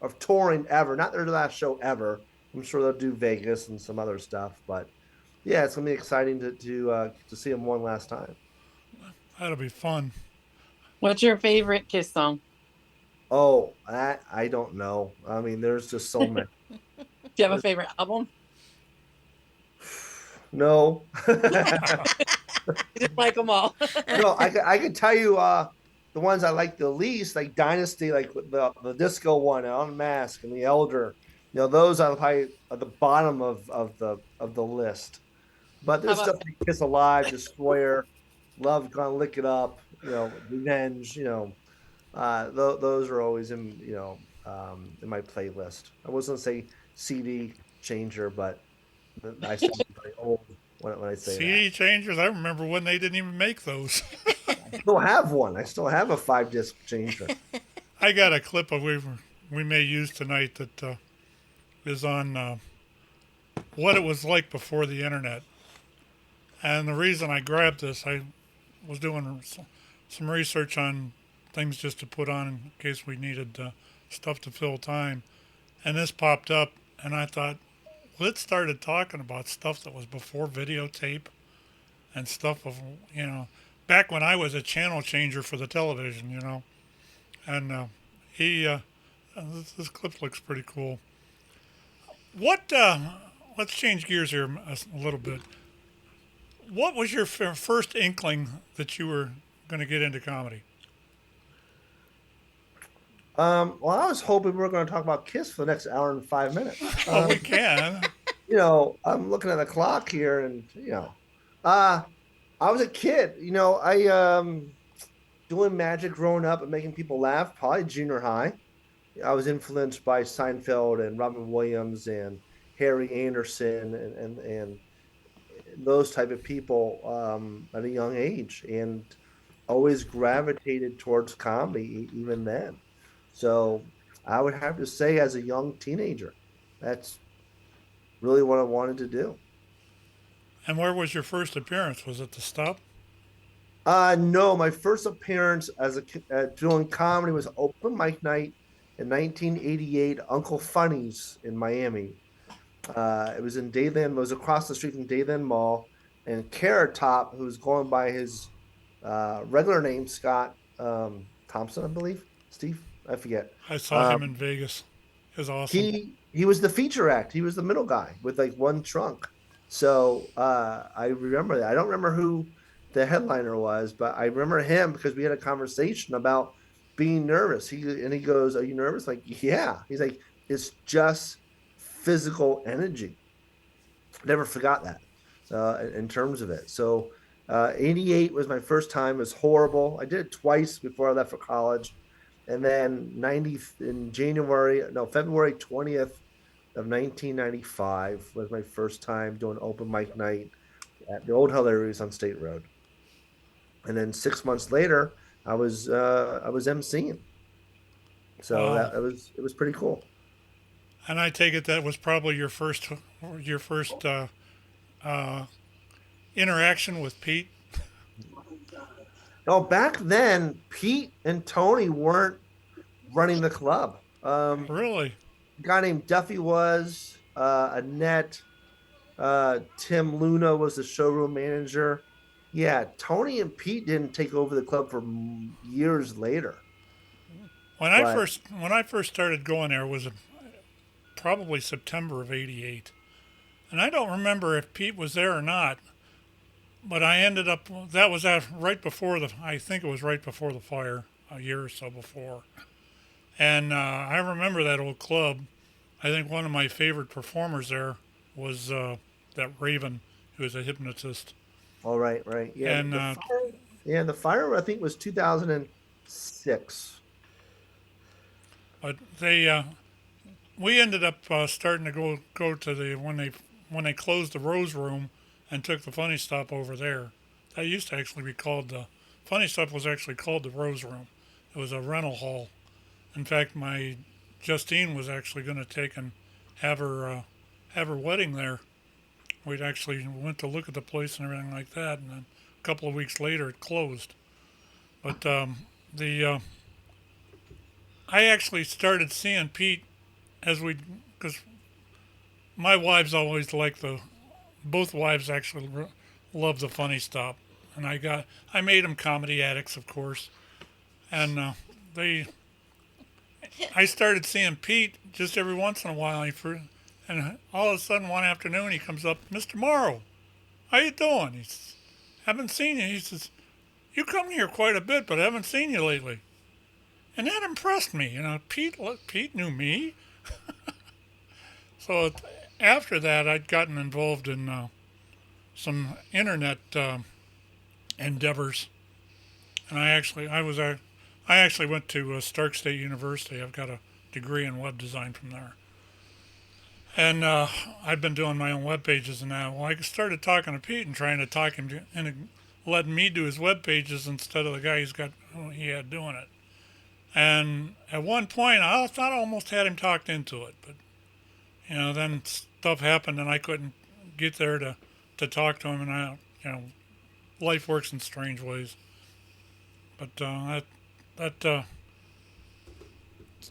of touring ever, not their last show ever. I'm sure they'll do Vegas and some other stuff, but yeah, it's gonna be exciting to see him one last time.
That'll be fun.
What's your favorite Kiss song?
Oh, I don't know. I mean, there's just so many.
Do you have a favorite album?
No.
You just like them all.
No, I can tell you the ones I like the least, like Dynasty, like the disco one, Unmasked, and The Elder. You know, those are probably at the bottom of the list. But there's stuff like Kiss Alive, Destroyer, Love Gonna Lick It Up, you know, Revenge, you know. Those are always in in my playlist. I wasn't gonna say CD changer, but I sound very old when I say
CD changers. I remember when they didn't even make those.
I still have one. I still have a 5-disc changer.
I got a clip of we may use tonight that is on what it was like before the internet. And the reason I grabbed this, I was doing some research on things just to put on in case we needed stuff to fill time. And this popped up, and I thought, let's started talking about stuff that was before videotape and stuff of, back when I was a channel changer for the television, And this clip looks pretty cool. Let's change gears here a little bit. What was your first inkling that you were going to get into comedy?
Well, I was hoping we were going to talk about Kiss for the next hour and 5 minutes.
We can.
I'm looking at the clock here, and I was a kid. I doing magic growing up and making people laugh. Probably junior high. I was influenced by Seinfeld and Robin Williams and Harry Anderson and those type of people at a young age, and always gravitated towards comedy even then. So I would have to say, as a young teenager, that's really what I wanted to do.
And where was your first appearance? Was it the Stop?
No, my first appearance as doing comedy was open mic night in 1988, Uncle Funny's in Miami. It was in Dayland. It was across the street from Dayland Mall, and Carrot Top, who's going by his regular name, Scott Thompson, I believe. Steve, I forget.
I saw him in Vegas. It was awesome.
He was the feature act. He was the middle guy with like one trunk. So I remember that. I don't remember who the headliner was, but I remember him because we had a conversation about being nervous. He goes, "Are you nervous?" Like, yeah. He's like, "It's just physical energy." Never forgot that in terms of it. So 88 was my first time. It was horrible. I did it twice before I left for college. And then 90 in February 20th of 1995 was my first time doing open mic night at the Old Hilarities on State Road. And then 6 months later, I was emceeing. So
Wow.
it was pretty cool.
And I take it that was probably your first interaction with Pete.
No, back then, Pete and Tony weren't running the club.
Really?
A guy named Duffy was, Annette, Tim Luna was the showroom manager. Yeah, Tony and Pete didn't take over the club for years later.
When I first started going there was probably September of '88, and I don't remember if Pete was there or not. But I ended up that was right before I think it was right before the fire, a year or so before. And I remember that old club. I think one of my favorite performers there was that Raven, who was a hypnotist.
Oh, right. Yeah,
And
the fire I think was 2006.
But we ended up starting to go to when they closed the Rose Room and took the Funny Stop over there. That used to actually be called the Funny Stop was actually called the Rose Room. It was a rental hall. In fact, my Justine was actually going to take and have her wedding there. We'd actually went to look at the place and everything like that, and then a couple of weeks later it closed. But I actually started seeing Pete because my wives always liked both wives actually loved the Funny Stop, and I made them comedy addicts, of course, and I started seeing Pete just every once in a while, and all of a sudden one afternoon he comes up, "Mr. Morrow, how you doing?" He says, "Haven't seen you." He says, "You come here quite a bit, but I haven't seen you lately." And that impressed me. Pete knew me. So after that, I'd gotten involved in some internet endeavors, and I actually went to Stark State University. I've got a degree in web design from there, and I've been doing my own web pages and that. Well, I started talking to Pete and trying to talk him into letting me do his web pages instead of the guy he had doing it. And at one point, I thought I almost had him talked into it, but then stuff happened and I couldn't get there to talk to him, and life works in strange ways. But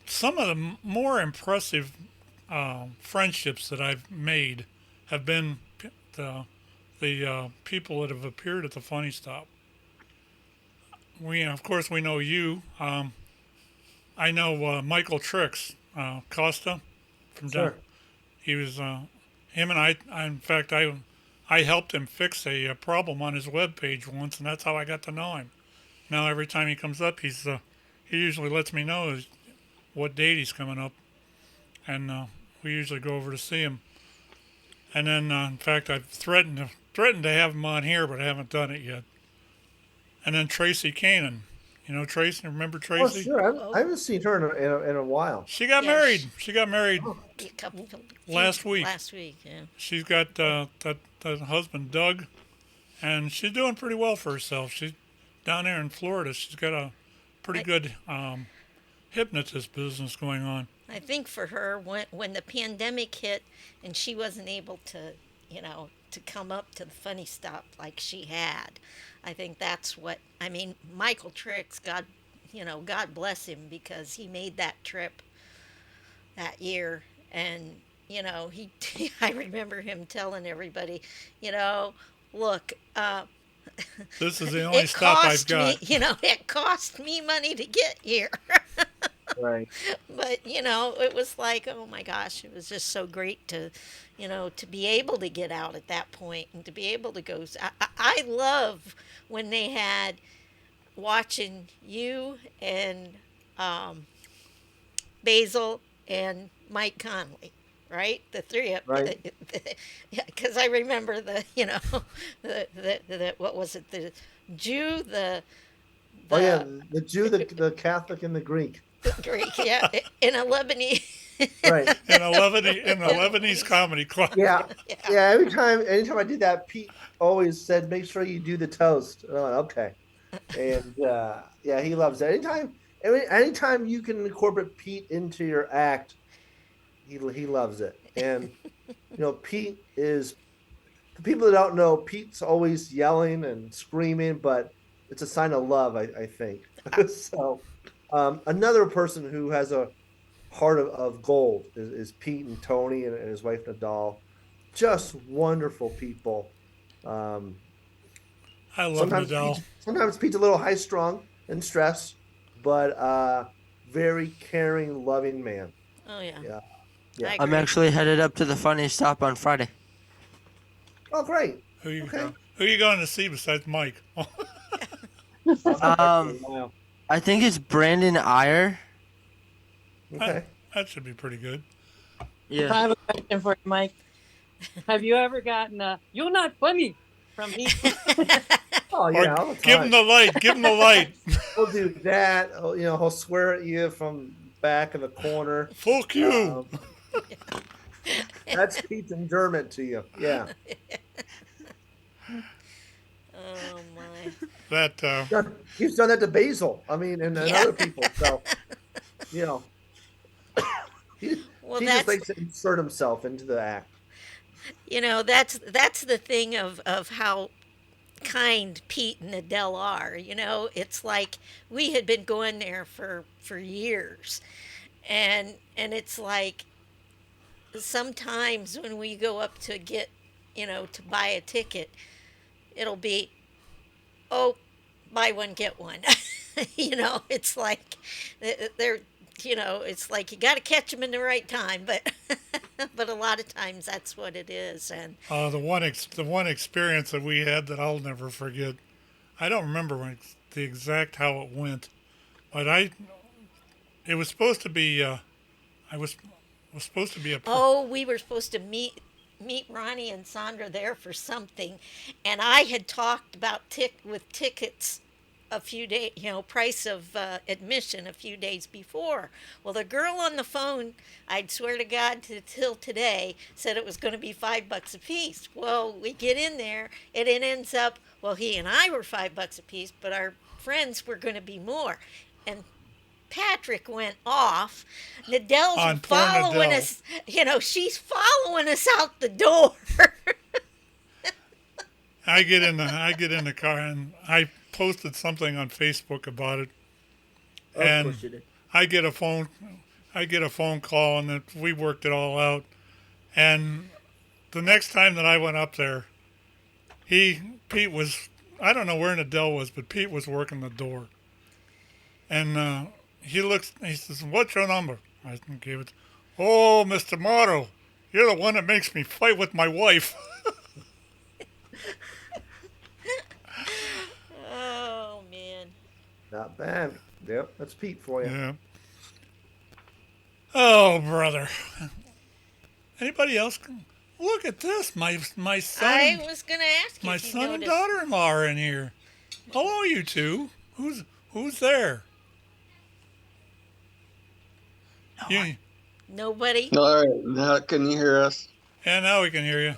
some of the more impressive friendships that I've made have been the people that have appeared at the Funny Stop. Of course, we know you. I know Michael Trix Costa from
Sure.
He was him and I. In fact, I helped him fix a problem on his web page once, and that's how I got to know him. Now every time he comes up, he usually lets me know what date he's coming up, and we usually go over to see him. And then, in fact, I've threatened to have him on here, but I haven't done it yet. And then Tracy Kanan. Tracy? Remember Tracy?
Oh, sure. I haven't seen her in a while.
She got married. She got married last week.
Last week, yeah.
She's got that husband, Doug, and she's doing pretty well for herself. She's down there in Florida. She's got a pretty good hypnotist business going on.
I think for her, when the pandemic hit and she wasn't able to, to come up to the Funny Stop like she had, I think that's Michael Trix, God bless him, because he made that trip that year. And, I remember him telling everybody, look,
this is the only stop I've got.
It cost me money to get here.
Right.
But, it was like, oh my gosh, it was just so great to be able to get out at that point and to be able to go. I love when they had watching you and Basil, and Mike Conley, right? The three of
Right.
yeah, because I remember the what was it? The Jew,
Oh yeah,
the
the Jew, the Catholic, and the Greek.
Greek, yeah, in a Lebanese.
Right.
In a Lebanese comedy club.
Yeah. Yeah. Anytime I did that, Pete always said, "Make sure you do the toast." And I'm like, okay. And yeah, he loves it. Anytime you can incorporate Pete into your act, he loves it. And Pete is, for people that don't know, Pete's always yelling and screaming, but it's a sign of love, I think. So, another person who has a heart of gold is Pete and Tony and his wife Nadal. Just wonderful people. Um,
I love
sometimes
Nadal.
Pete's a little high strung and stressed, but very caring, loving man.
Oh yeah.
Yeah. Yeah.
I'm actually headed up to the funny stop on Friday.
Oh, great.
Who you
Okay.
Who you going to see besides Mike?
I think it's Brandon Iyer.
Okay.
That should be pretty good.
Yeah.
I have a question for you, Mike. Have you ever gotten "You're not funny" from people?
Oh yeah, all the time.
Give him the light. Give him the light.
He'll do that. He'll swear at you from back in the corner.
Fuck you.
That's Pete's endearment to you. Yeah.
Oh my.
That
He's done that to Basil. I mean, and other people. So, he
Well,
he
that's
just likes to insert himself into the act.
that's the thing of how kind Pete and Adele are. It's like we had been going there for years, and it's like sometimes when we go up to get to buy a ticket, it'll be, oh, buy one get one. It's like they're it's like you got to catch them in the right time, but but a lot of times that's what it is. And
the one experience that we had that I'll never forget. I don't remember the exact how it went, but it was supposed to be I was supposed to be a
we were supposed to meet Ronnie and Sandra there for something, and I had talked about with tickets a few days, price of admission a few days before. Well, the girl on the phone, I'd swear to God, till today, said it was going to be $5 a piece. Well, we get in there, and it ends up, well, he and I were $5 a piece, but our friends were going to be more. And Patrick went off. Nadelle's following us. She's following us out the door.
I get in the car and I posted something on Facebook about it, and I get a phone call, and that we worked it all out. And the next time that I went up there, Pete was, I don't know where Nadell was, but Pete was working the door, and he says, "What's your number?" I gave it. "Oh, Mr. Morrow, you're the one that makes me fight with my wife."
Oh, man.
Not bad. Yep, that's Pete for you.
Yeah. Oh, brother. Anybody else? Look at this. My son.
I was going to ask you.
My
if you
son and
noticed.
daughter-in-law are in here. Hello, you two. Who's there?
Nobody?
All right, now can you hear us?
Yeah, now we can hear you.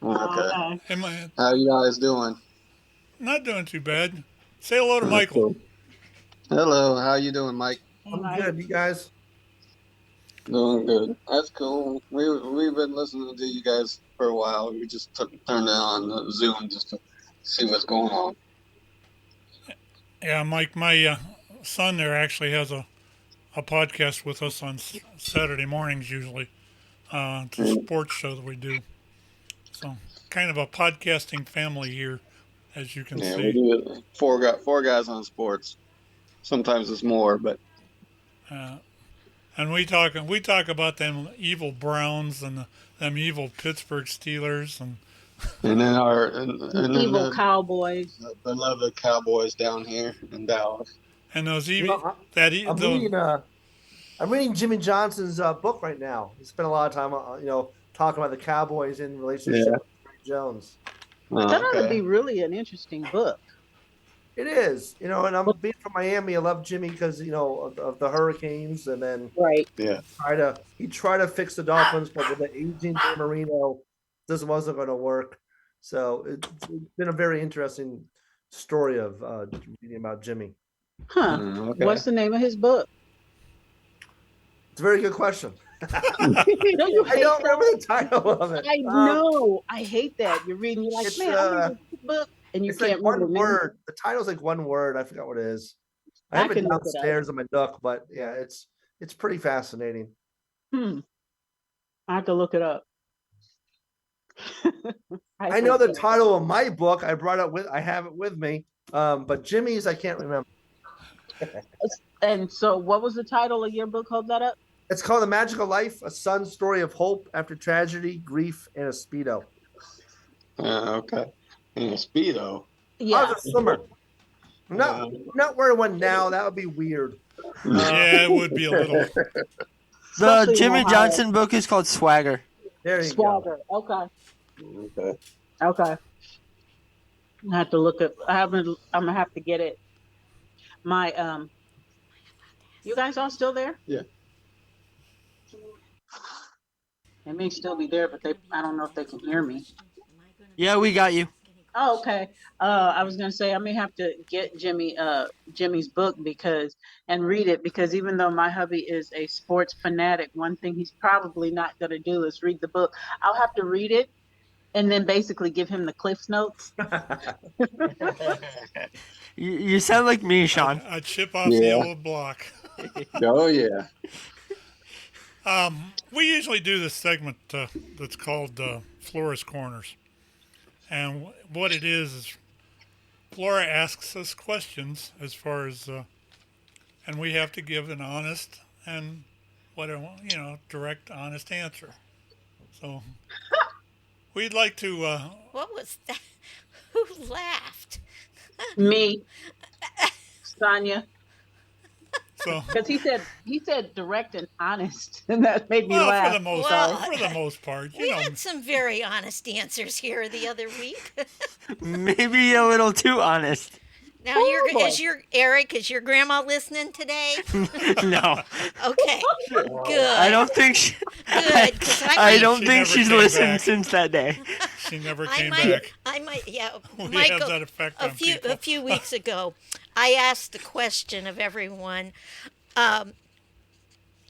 Okay.
Am
How you guys doing?
Not doing too bad. Say hello to Michael.
Cool. Hello, how you doing, Mike?
I'm good. You guys?
Doing good. That's cool. We've been listening to you guys for a while. We just turned it on the Zoom just to see what's going on.
Yeah, Mike, my son there actually has a podcast with us on Saturday mornings usually. It's a sports show that we do. So kind of a podcasting family here, as you can see.
We do it. Four guys on sports. Sometimes it's more, but.
And we talk about them evil Browns and them evil Pittsburgh Steelers and
then
evil Cowboys.
The beloved Cowboys down here in Dallas.
And those
You know, I'm reading Jimmy Johnson's book right now. He spent a lot of time, talking about the Cowboys in relationship
Yeah.
with Jerry Jones.
That ought to be really an interesting book.
It is, and I'm being from Miami. I love Jimmy because of the Hurricanes, and then
Right.
Yeah.
he tried to fix the Dolphins, but with the aging Dan Marino, this wasn't going to work. So it's been a very interesting story of reading about Jimmy.
Huh.
Okay.
What's the name of his book?
It's a very good question.
You
I
hate
don't remember
that?
the title of it.
I know. I hate that. You're reading, you're like,
It's
man, I read this book, and you
it's
can't
like
remember
one
the name.
word. The title's like one word. I forgot what it is. I
I
have it
can look it up.
downstairs in my nook, but yeah, it's pretty fascinating.
I have to look it up.
I know the title of my book. I have it with me. But Jimmy's I can't remember.
And so, what was the title of your book? Hold that up.
It's called The Magical Life: A Son's Story of Hope After Tragedy, Grief, and a Speedo.
Okay. And a Speedo.
I was a swimmer. I'm not wearing one now. That would be weird.
Yeah, it would be a little.
The Jimmy Johnson book is called Swagger.
There you
Swagger.
go.
Okay. Okay. I have to look at. I'm gonna have to get it. My You guys all still there?
Yeah.
They may still be there, but I don't know if they can hear me.
Yeah, we got you.
Oh, okay. I was gonna say I may have to get Jimmy's book and read it, because even though my hubby is a sports fanatic, one thing he's probably not gonna do is read the book. I'll have to read it and then basically give him the Cliff's Notes.
You sound like me, Sean.
A chip off the old block.
Oh yeah.
We usually do this segment that's called Flora's Corners. And what it is Flora asks us questions as far as, and we have to give an honest and direct, honest answer. So we'd like to.
What was that? Who laughed?
Me, Sonia.
So
because he said direct and honest, and that made me laugh.
For the most part,
we had some very honest answers here the other week.
Maybe a little too honest.
Now, Erik, is your grandma listening today?
No.
Okay. Good.
I don't think
Good.
I don't think she's listened since that day.
She never came back.
I might. Yeah.
We
Michael,
have that effect on people.
A few weeks ago, I asked the question of everyone: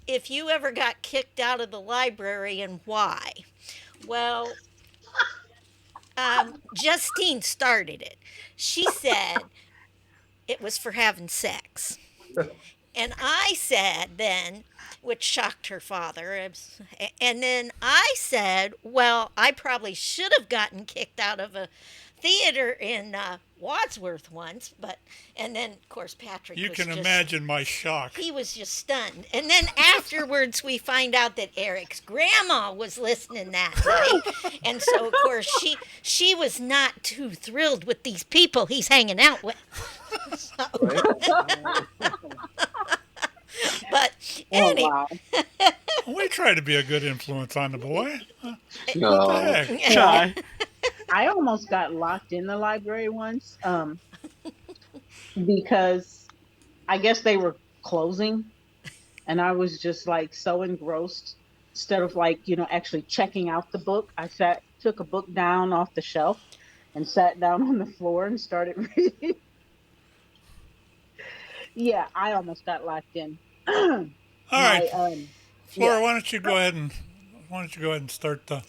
if you ever got kicked out of the library and why? Well, Justine started it. She said it was for having sex. And I said then, which shocked her father, and then I said, well, I probably should have gotten kicked out of a theater in Wadsworth once, and then, of course, Patrick
You
was
can imagine my shock.
He was just stunned. And then afterwards, we find out that Erik's grandma was listening that night. And so, of course, she was not too thrilled with these people he's hanging out with. But anyway.
We try to be a good influence on the boy.
No.
What the heck?
Try.
I almost got locked in the library once because I guess they were closing, and I was just like so engrossed. Instead of actually checking out the book, I took a book down off the shelf and sat down on the floor and started reading. Yeah, I almost got locked in.
All right, Flora, why don't you go ahead and start the.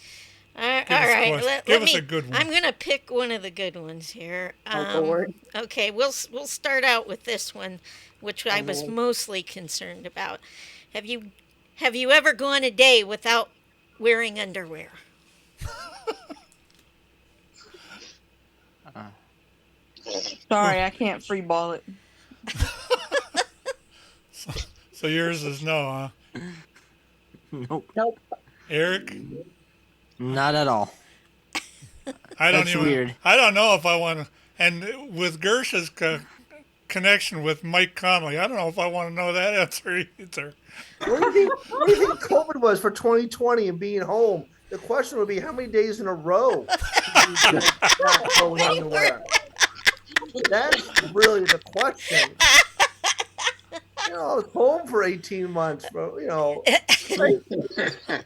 All right,
give us a good one.
I'm going to pick one of the good ones here.
Lord.
Okay, we'll start out with this one, which I was mostly concerned about. Have you ever gone a day without wearing underwear?
Sorry, I can't free ball it.
So yours is no, huh?
Nope.
Erik?
Not at all.
That's
weird.
I don't know if I want to. And with Gershe's connection with Mike Conley. I don't know if I want to know that answer either.
What do you think COVID was for 2020 and being home? The question would be how many days in a row did you not go in underwear? That's really the question. You know, I was home for 18 months, bro. You know.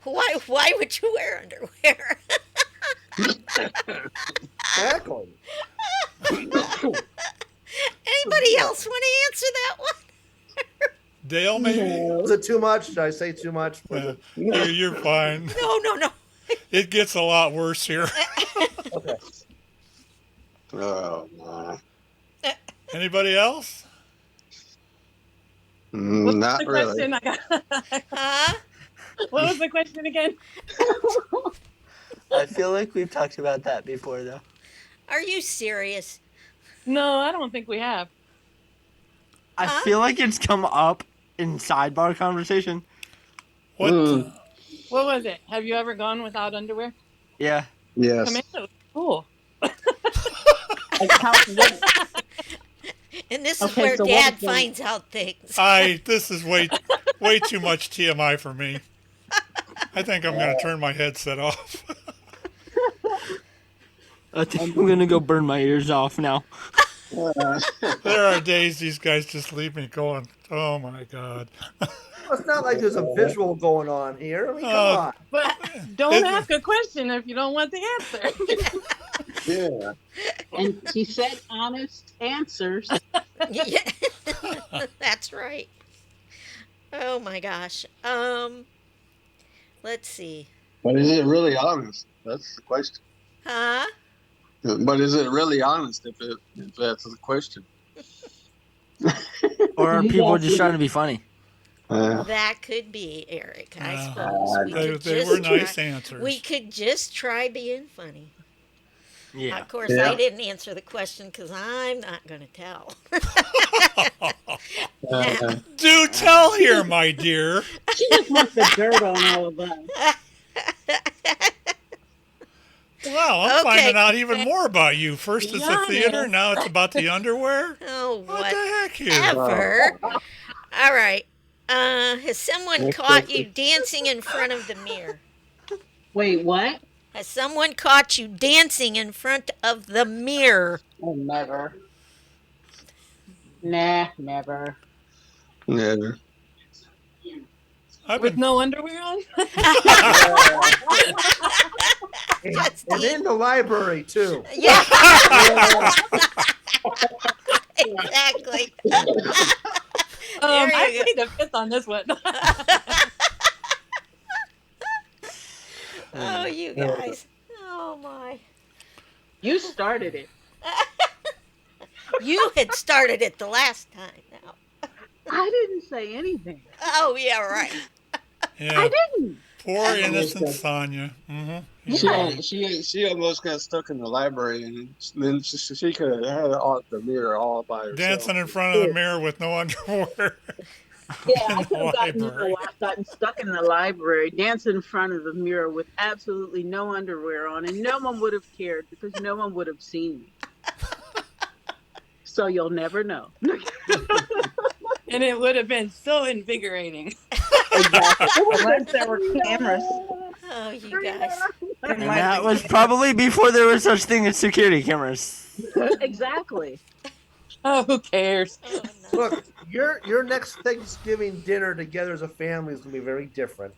Why would you wear underwear?
Exactly.
Anybody else want to answer that one?
Dale, maybe?
Was it too much? Did I say too much?
You're fine.
No.
It gets a lot worse here.
Okay.
Oh, my.
Anybody else?
Not
the
really.
question? What was the question again?
I feel like we've talked about that before, though.
Are you serious?
No, I don't think we have.
I feel like it's come up in sidebar conversation.
What?
What was it? Have you ever gone without underwear?
Yeah.
Yes.
Commando, cool.
And this is
Okay,
where
so what
Dad
is the-
finds out things.
This is way too much TMI for me. I think I'm going to turn my headset off.
I think I'm gonna go burn my ears off now.
There are days these guys just leave me going, oh my God.
It's not like there's a visual going on here. I mean, come on.
But don't ask a question if you don't want the answer.
Yeah.
And she said honest answers.
Yeah. That's right. Oh my gosh. Let's see.
But is it really honest? That's the question.
Huh?
But is it really honest if that's the question?
Or are people just trying to be funny?
That could be, Eric. I suppose.
They were nice answers.
We could just try being funny.
Yeah.
Of course, I didn't answer the question because I'm not going to tell.
Do tell here, my dear.
She just wants the dirt on all of us.
Well, I'm finding out even more about you. First it's the theater, now it's about the underwear.
Oh,
what the heck here?
Ever. All right. Has someone caught you dancing in front of the mirror?
Wait, what?
Has someone caught you dancing in front of the mirror?
Oh, never. Nah, never.
Never.
With no underwear on?
And in the library, too.
Yeah. Exactly.
I need a fifth on this one.
Oh, you guys. Oh, my.
You started it.
You had started it the last time now.
I didn't say anything.
Oh, yeah, right.
Yeah.
I didn't.
Poor innocent Sonia. Mm-hmm.
She almost got stuck in the library, and then she could have had the mirror all by herself.
Dancing in front of the mirror with no underwear.
Yeah, I could have gotten stuck in the library, dancing in front of the mirror with absolutely no underwear on, and no one would have cared because no one would have seen me. So you'll never know.
And it would have been so invigorating.
Exactly. Unless there were cameras.
Oh, you guys.
And that was probably before there was such thing as security cameras.
Exactly.
Oh, who cares?
Oh, no.
Look, your next Thanksgiving dinner together as a family is going to be very different.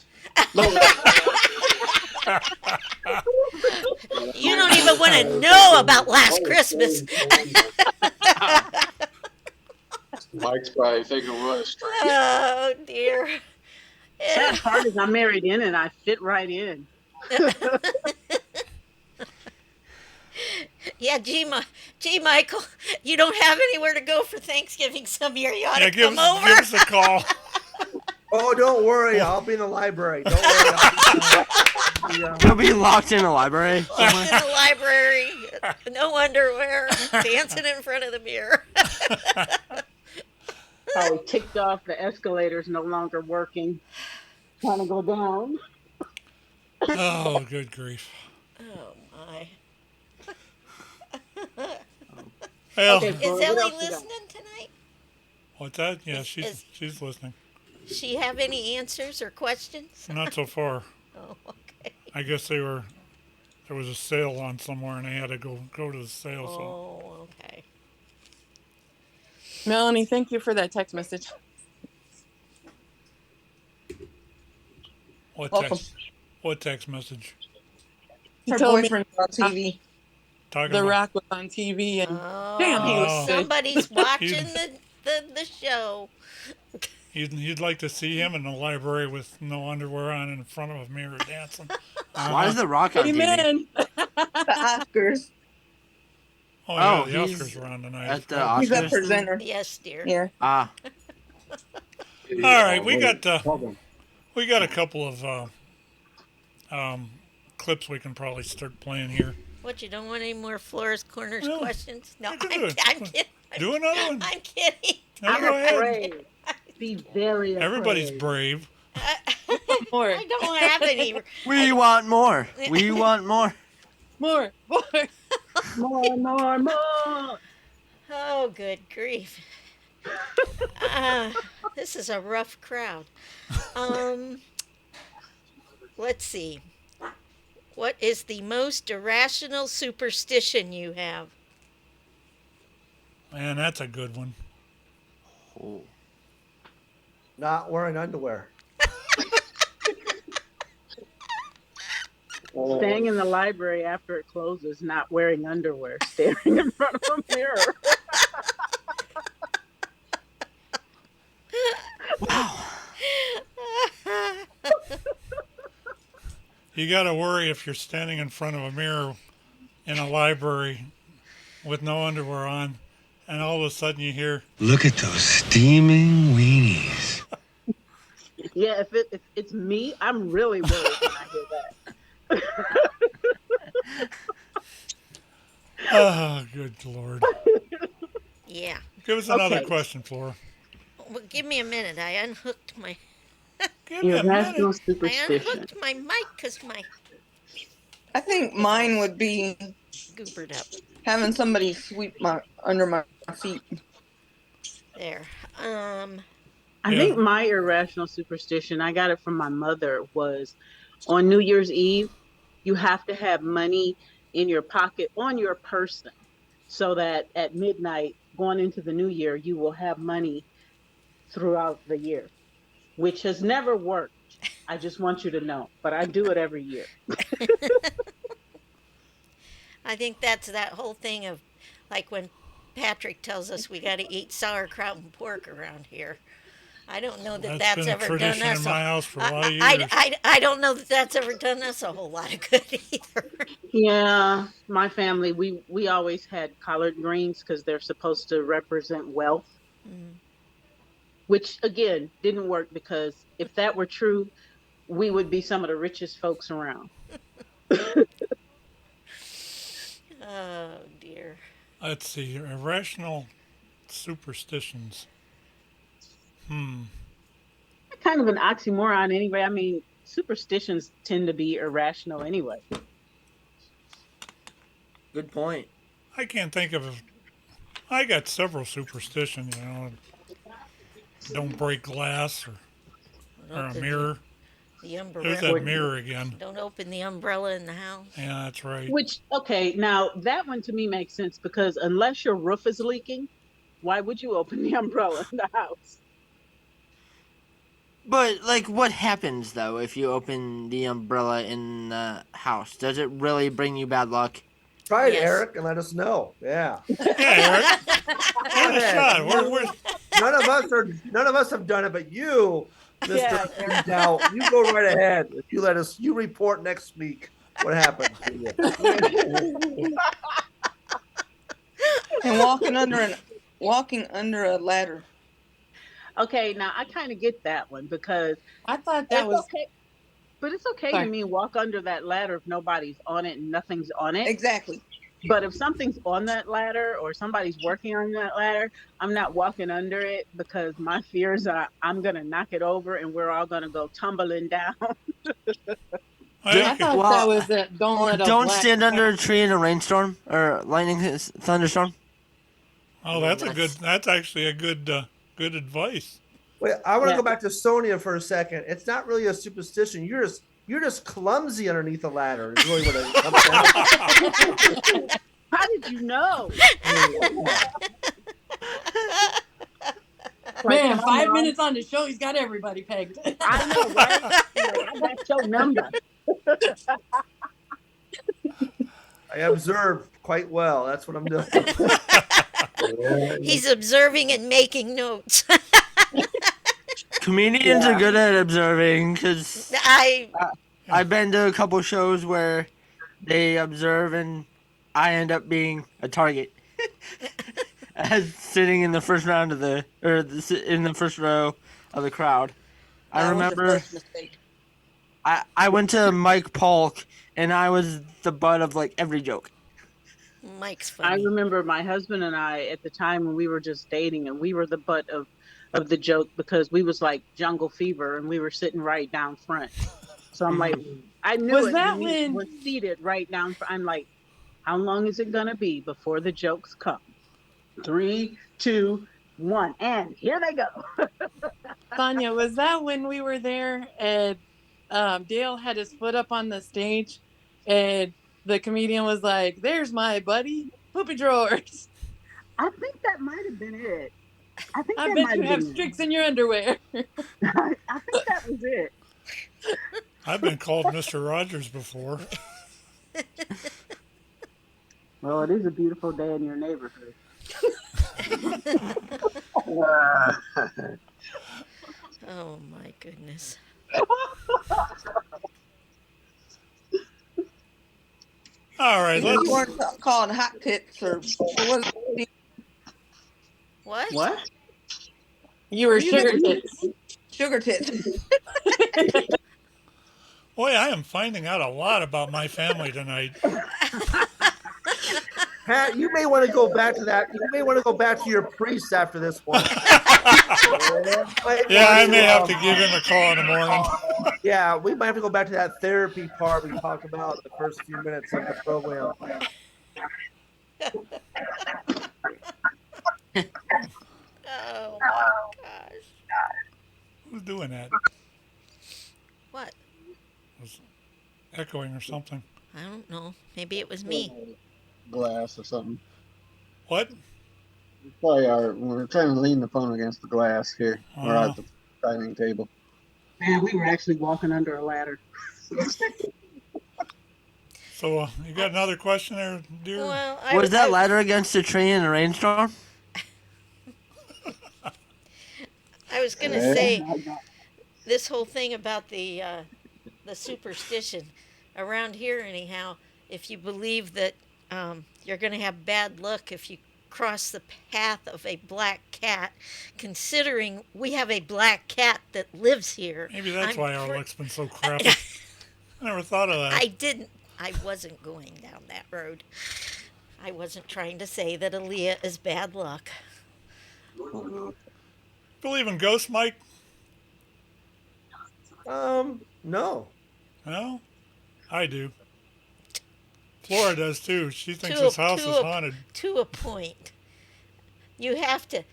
You don't even want to know about last Christmas.
Mike's probably thinking, what a strange.
Oh, dear.
Sad part is I married in and I fit right in.
Yeah, gee, Michael, you don't have anywhere to go for Thanksgiving. Some year you ought to come over.
Give us a call.
Oh, don't worry. I'll be in the library. Don't worry.
You'll be locked in a library.
Locked in the library, no underwear, dancing in front of the mirror.
I was ticked off. The escalator's no longer working. Trying to go down.
Oh, good grief.
Oh, my.
Well,
Is Ellie listening tonight?
What's that? Yeah,
Is-
she's listening.
She have any answers or questions?
Not so far.
Oh, okay.
I guess there was a sale on somewhere, and they had to go to the sale. So
Oh, okay.
Melanie, thank you for that text message.
what
Welcome.
text message?
Her
told me-
boyfriend was on TV.
Talking
The
about
Rock was on TV, and
Oh,
damn, he was good.
somebody's watching the show.
you'd like to see him in the library with no underwear on in front of a mirror dancing.
Why is The Rock on TV?
Amen. The Oscars.
Oh, yeah,
Oh,
the
he's
Oscars were on tonight.
at the
Oh.
He's a
Oscars.
presenter.
Yes, dear.
Yeah.
Ah,
All right, we got a couple of clips we can probably start playing here.
What, you don't want any more Flora's Corners
No,
questions? No,
I can
I'm
do it.
kidding.
Do another one.
I'm kidding.
No,
I'm
go ahead.
afraid. Be very afraid.
Everybody's brave.
More.
I don't have any.
we want more. We want more.
More.
More.
Oh, good grief. This is a rough crowd. Let's see. What is the most irrational superstition you have?
Man, that's a good one.
Oh.
Not wearing underwear.
Staying in the library after it closes, not wearing underwear, staring in front of a mirror.
You got to worry if you're standing in front of a mirror in a library with no underwear on, and all of a sudden you hear,
Look at those steaming weenies.
Yeah, if it's me, I'm really worried when I hear that.
oh, good Lord.
Yeah.
Give us another
Okay.
question, Flora.
Well, give me a minute. I unhooked my
Give me a
Irrational
minute.
I
superstition.
unhooked my mic because my
I think mine would be
goobered up.
having somebody sweep under my feet.
There.
I think my irrational superstition, I got it from my mother, was on New Year's Eve, you have to have money in your pocket on your person so that at midnight, going into the new year, you will have money throughout the year, which has never worked. I just want you to know, but I do it every year.
I think that's that whole thing of like when Patrick tells us we got to eat sauerkraut and pork around here. I don't know that that's
been a
ever done
tradition
us
in my house for a lot of years.
I don't know that that's ever done us a whole lot of good either.
Yeah, my family, we always had collard greens because they're supposed to represent wealth, which again didn't work because if that were true, we would be some of the richest folks around.
Oh dear.
Let's see. Irrational superstitions.
Kind of an oxymoron anyway. I mean, superstitions tend to be irrational anyway.
Good point.
I can't think of. I got several superstitions. Don't break glass or a mirror.
The umbrella.
There's that mirror again.
Don't open the umbrella in the house.
Yeah, that's right.
Which, okay, now that one to me makes sense because unless your roof is leaking, why would you open the umbrella in the house?
But, like, what happens, though, if you open the umbrella in the house? Does it really bring you bad luck?
Try it, Eric, and let us know. Yeah.
Yeah, Eric. Give it a shot.
None of us have done it, but you, Mr. Now, you go right ahead. If you let us, you report next week what happens to you.
And walking under a ladder.
Okay, now I kind of get that one because
I thought that was
okay. But it's okay
Sorry.
to me walk under that ladder if nobody's on it and nothing's on it.
exactly.
But if something's on that ladder or somebody's working on that ladder, I'm not walking under it because my fears are I'm going to knock it over and we're all going to go tumbling down.
I thought that was that.
Don't stand under a tree in a rainstorm or lightning thunderstorm.
Oh, that's actually a good good advice.
Wait, I want to
Yeah.
go back to Sonia for a second. It's not really a superstition. You're just clumsy underneath the ladder. Is really what it comes down.
How did you know? Like
Man,
my
5 minutes on the show, he's got everybody pegged.
I know, right? Like, I got your number.
I observe quite well. That's what I'm doing.
He's observing and making notes.
Comedians are good at observing because I've been to a couple shows where they observe and I end up being a target. As sitting in the first round of in the first row of the crowd. I remember I went to Mike Polk and I was the butt of like every joke.
Mike's
I
funny.
remember my husband and I at the time when we were just dating, and we were the butt of the joke because we was like Jungle Fever, and we were sitting right down front. So I'm like, I knew
Was
it.
that
We
when-
were seated right down front. I'm like, how long is it gonna be before the jokes come? 3, 2, 1, and here they go.
Sonia, was that when we were there and Dale had his foot up on the stage and the comedian was like, "There's my buddy, poopy drawers.
I think that might have been it. I think
I
that
bet
might
you have
been it.
streaks in your underwear."
I think that was it.
I've been called Mr. Rogers before.
Well, it is a beautiful day in your neighborhood.
Oh my goodness.
All right,
You
let's.
weren't calling hot tits or
What?
What?
you were
You
sugar
didn't-
tits. Sugar tits.
Boy, I am finding out a lot about my family tonight.
Pat, you may want to go back to that. You may want to go back to your priest after this one.
Yeah, I may have to give him a call in the morning.
Yeah, we might have to go back to that therapy part we talked about in the first few minutes of the program.
Oh my gosh.
Who's doing that?
What?
Was echoing or something.
I don't know. Maybe it was me.
Glass or something.
What?
Probably we're trying to lean the phone against the glass here. We're at the dining table.
Man, we were actually walking under a ladder.
So you got another question there, dear?
Well,
Was that ladder against a tree in a rainstorm?
I was gonna say this whole thing about the superstition around here anyhow. If you believe that you're gonna have bad luck if you cross the path of a black cat, considering we have a black cat that lives here.
Maybe that's why our luck's been so crappy. I never thought of that.
I wasn't going down that road. I wasn't trying to say that Aaliyah is bad luck.
Believe in ghosts, Mike?
No.
No? I do. Flora does too. She thinks
To
this
a-
house
to
is
a-
haunted.
To a point. You have to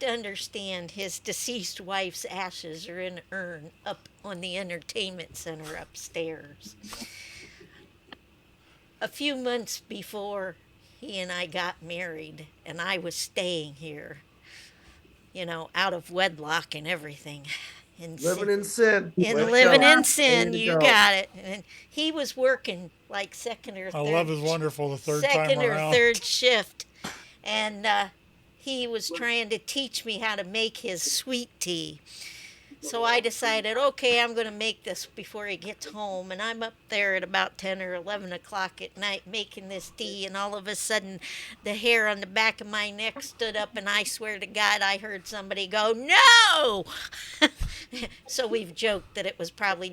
understand his deceased wife's ashes are in an urn up on the entertainment center upstairs. A few months before he and I got married and I was staying here, out of wedlock and everything.
Living in sin.
In
Way to
living
go.
in sin,
Way to
you
go.
got it. And he was working like second or third.
Love is wonderful the third time
second or
around.
third shift, and he was trying to teach me how to make his sweet tea. So I decided, okay, I'm going to make this before he gets home. And I'm up there at about 10 or 11 o'clock at night making this tea. And all of a sudden, the hair on the back of my neck stood up. And I swear to God, I heard somebody go, "No!" So we've joked that it was probably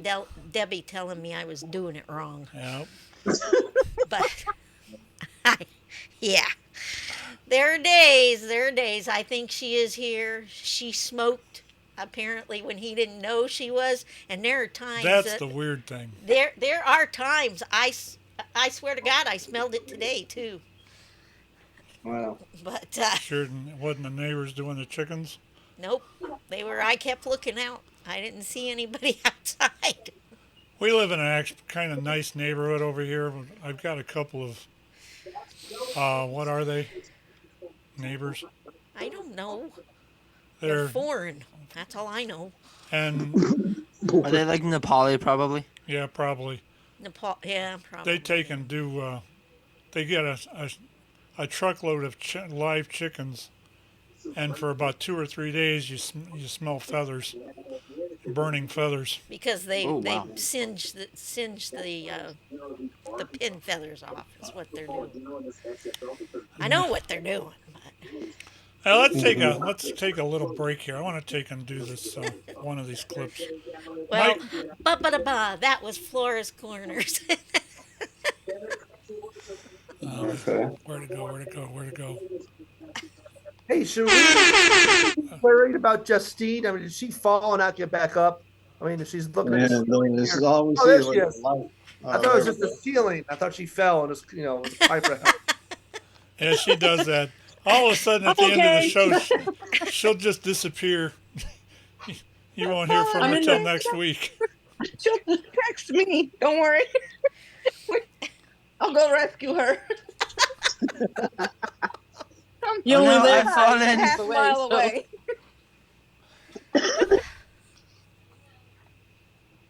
Debbie telling me I was doing it wrong.
Yep.
But, yeah. There are days. I think she is here. She smoked, apparently, when he didn't know she was. And there are times
That's the weird thing.
There are times, I swear to God, I smelled it today, too.
Wow.
But,
Sure, it wasn't the neighbors doing the chickens?
Nope. I kept looking out. I didn't see anybody outside.
We live in a kind of nice neighborhood over here. I've got a couple of, what are they? Neighbors.
I don't know. They're
They're,
foreign. That's all I know.
and
Are they like Nepali, probably?
yeah, probably.
Nepal. Yeah, probably.
They take and do, they get a truckload of live chickens, and for about 2 or 3 days, you smell feathers, burning feathers.
Because they
wow.
singe the pin feathers off is what they're doing. I know what they're doing.
Now let's take a little break here. I want to take and do this one of these clips.
Well,
Mike,
that was Flora's Corners.
Okay.
Where to go?
Hey, should we be worried about Justine? I mean, did she fall and not get back up? I mean, if she's looking at
This is all we see.
there
is
she
like
is.
the light.
I thought it was just the ceiling. I thought she fell and was a pipe for help.
Yeah, she does that. All of a sudden, at the end of the show, she'll just disappear. You won't hear from her till next week.
She'll just text me. Don't worry. I'll go rescue her.
You only live
half a mile away.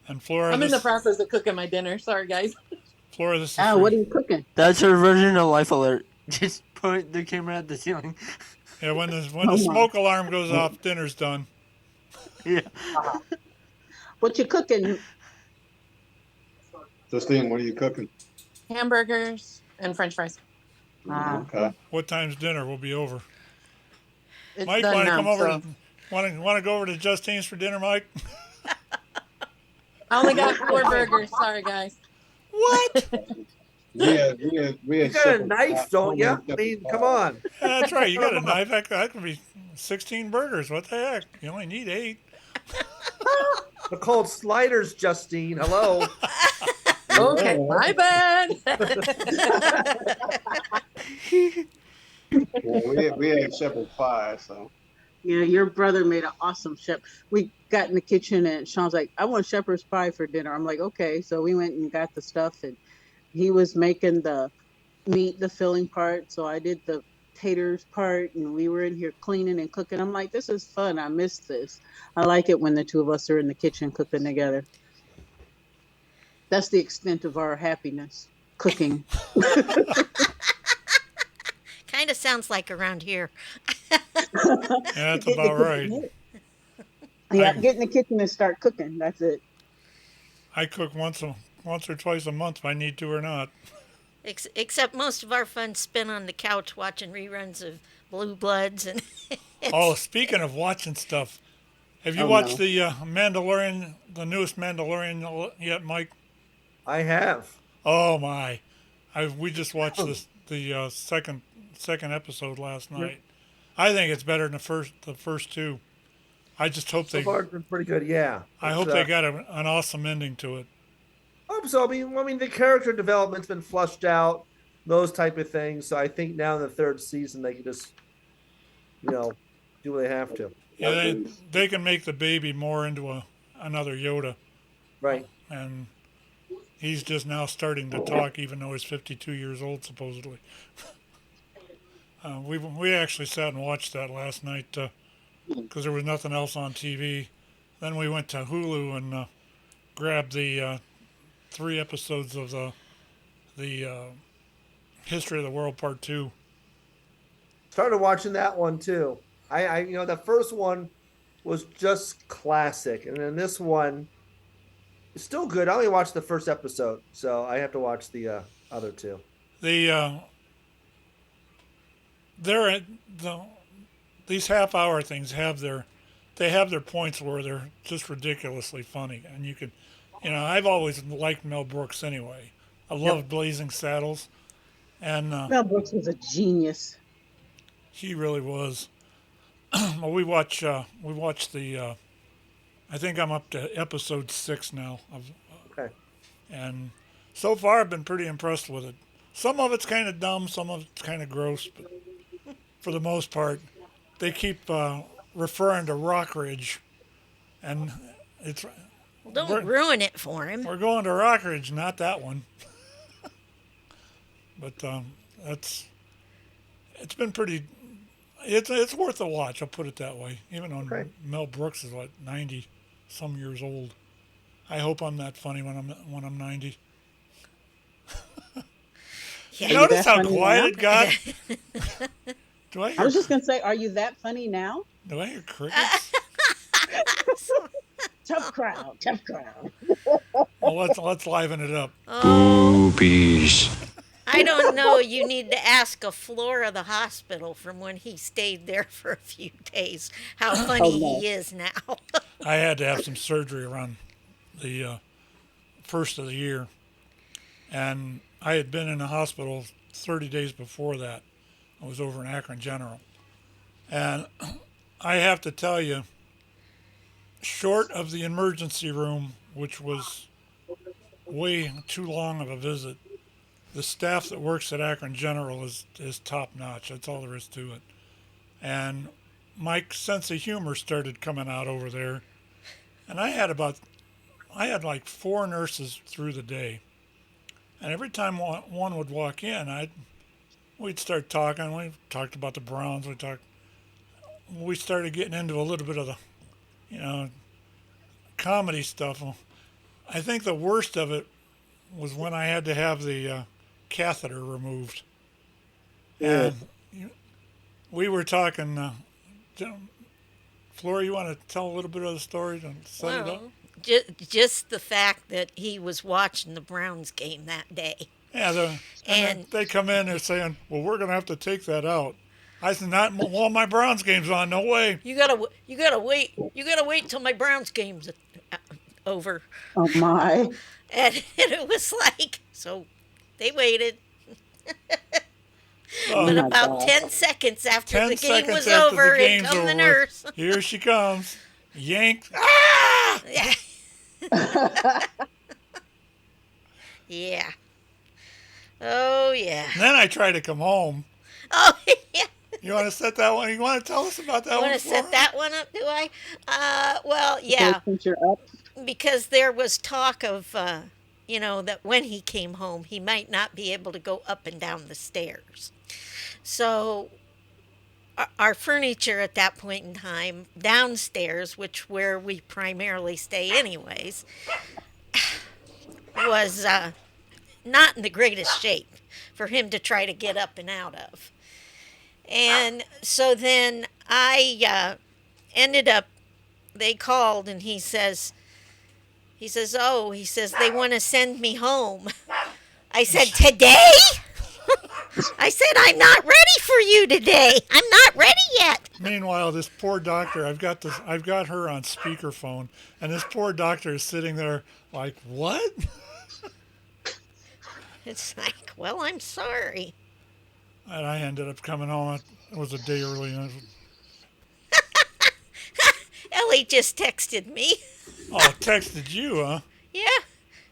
And Flora,
I'm in the process of cooking my dinner. Sorry, guys.
Flora, this is
what are you cooking?
That's her version of life alert. Just point the camera at the ceiling.
Yeah, when the smoke alarm goes off, dinner's done.
Yeah.
What you cooking?
Justine, what are you cooking?
Hamburgers and French fries.
Okay.
What time's dinner? We'll be over.
It's
Mike,
done
want to
now,
come over?
so.
Want to go over to Justine's for dinner, Mike?
I only got 4 burgers. Sorry, guys.
What?
We had
You got a knife, don't you? I mean, come on.
Yeah, that's right. You got a knife. That could be 16 burgers. What the heck? You only need 8.
They're called sliders, Justine. Hello.
Okay, my bad.
Well, we had shepherd pie, so.
Yeah, your brother made an awesome shepherd. We got in the kitchen and Sean's like, I want shepherd's pie for dinner. I'm like, okay. So we went and got the stuff and he was making the meat, the filling part. So I did the taters part and we were in here cleaning and cooking. I'm like, this is fun. I miss this. I like it when the two of us are in the kitchen cooking together. That's the extent of our happiness, cooking.
Kind of sounds like around here.
Yeah, that's about right.
Yeah, get in the kitchen and start cooking. That's it.
I cook once or twice a month if I need to or not.
Except most of our fun's spent on the couch watching reruns of Blue Bloods and.
Oh, speaking of watching stuff, have you watched the Mandalorian, the newest Mandalorian yet, Mike?
I have.
Oh my! We just watched the second episode last night. I think it's better than the first 2. I just hope
So far, it's been pretty good. Yeah.
I hope they got an awesome ending to it.
Hope so. I mean, the character development's been flushed out, those type of things. So I think now in the 3rd season they can just, do what they have to.
Yeah, they can make the baby more into another Yoda.
Right.
And he's just now starting to talk, even though he's 52 years old, supposedly. We actually sat and watched that last night because there was nothing else on TV. Then we went to Hulu and grabbed the 3 episodes of the History of the World Part 2.
Started watching that one too. I the first one was just classic, and then this one is still good. I only watched the first episode, so I have to watch the other 2.
These half-hour things have their points where they're just ridiculously funny, and you could, I've always liked Mel Brooks anyway. I loved Blazing Saddles, and
Mel Brooks was a genius.
He really was. Well, we watched the. I think I'm up to episode 6 now.
Okay.
And so far, I've been pretty impressed with it. Some of it's kind of dumb, some of it's kind of gross, but for the most part, they keep referring to Rockridge, and it's.
Well, don't ruin it for him.
We're going to Rockridge, not that one. But it's been pretty. It's worth a watch. I'll put it that way. Even though Mel Brooks is 90 some years old. I hope I'm that funny when I'm 90.
Yeah.
You notice how quiet it got?
I was just gonna say, are you that funny now?
Do I hear crickets?
Tough crowd.
Well, let's liven it up.
Boobies. I don't know. You need to ask a Flora the hospital from when he stayed there for a few days how funny he is now.
I had to have some surgery around the first of the year, and I had been in the hospital 30 days before that. I was over in Akron General, and I have to tell you, short of the emergency room, which was way too long of a visit, the staff that works at Akron General is top notch. That's all there is to it. And my sense of humor started coming out over there. And I had like 4 nurses through the day. And every time one would walk in, we'd start talking. We talked about the Browns. We started getting into a little bit of the, comedy stuff. I think the worst of it was when I had to have the catheter removed. And we were talking, Flora, you want to tell a little bit of the story to set it up?
Just the fact that he was watching the Browns game that day.
Yeah, and they come in, they're saying, well, we're going to have to take that out. I said, not while my Browns game's on, no way.
You gotta wait till my Browns game's over.
Oh my!
And it was like, so they waited. But about 10 seconds after the game was over, in come the nurse.
Here she comes. Yank. Ah!
Yeah. Oh, yeah.
And then I try to come home.
Oh, yeah.
You want to set that one? You want to tell us about that one?
You want to set that one up, do I? Well, yeah.
Since you're up.
Because there was talk of, that when he came home, he might not be able to go up and down the stairs. So our furniture at that point in time, downstairs, where we primarily stay anyways, was not in the greatest shape for him to try to get up and out of. And so then I ended up, they called and he says, they want to send me home. I said, today? I said, I'm not ready for you today. I'm not ready yet.
Meanwhile, this poor doctor, I've got her on speakerphone, and this poor doctor is sitting there like, what?
It's like, well, I'm sorry.
And I ended up coming home. It was a day early.
Ellie just texted me.
Oh, texted you, huh?
Yeah.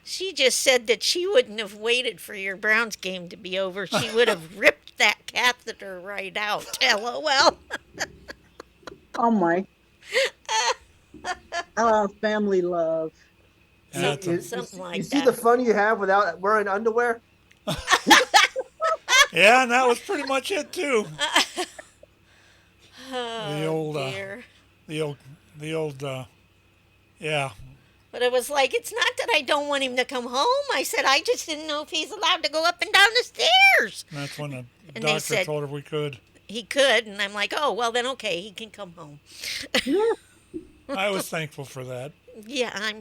She just said that she wouldn't have waited for your Browns game to be over. She would have ripped that catheter right out. LOL.
Oh, my. Family love.
Something like that.
You see the fun you have without wearing underwear?
Yeah, and that was pretty much it, too. Yeah.
But it was like, it's not that I don't want him to come home. I said, I just didn't know if he's allowed to go up and down the stairs.
And that's when the doctor told her we could.
He could, and I'm like, oh, well, then okay, he can come home.
I was thankful for that.
Yeah,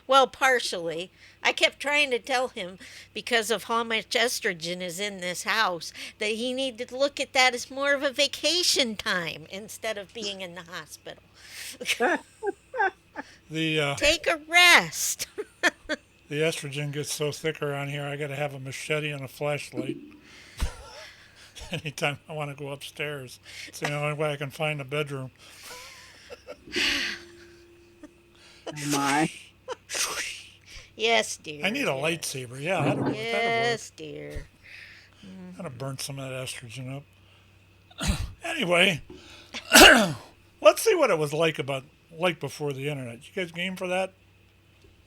well, partially. I kept trying to tell him, because of how much estrogen is in this house, that he needed to look at that as more of a vacation time instead of being in the hospital. Take a rest.
The estrogen gets so thick around here, I got to have a machete and a flashlight. Anytime I want to go upstairs. It's the only way I can find a bedroom.
Oh my.
Yes, dear.
I need a lightsaber. Yeah, that'll work.
Yes, dear.
Gotta burn some of that estrogen up. Anyway, Let's see what it was like before the internet. You guys game for that?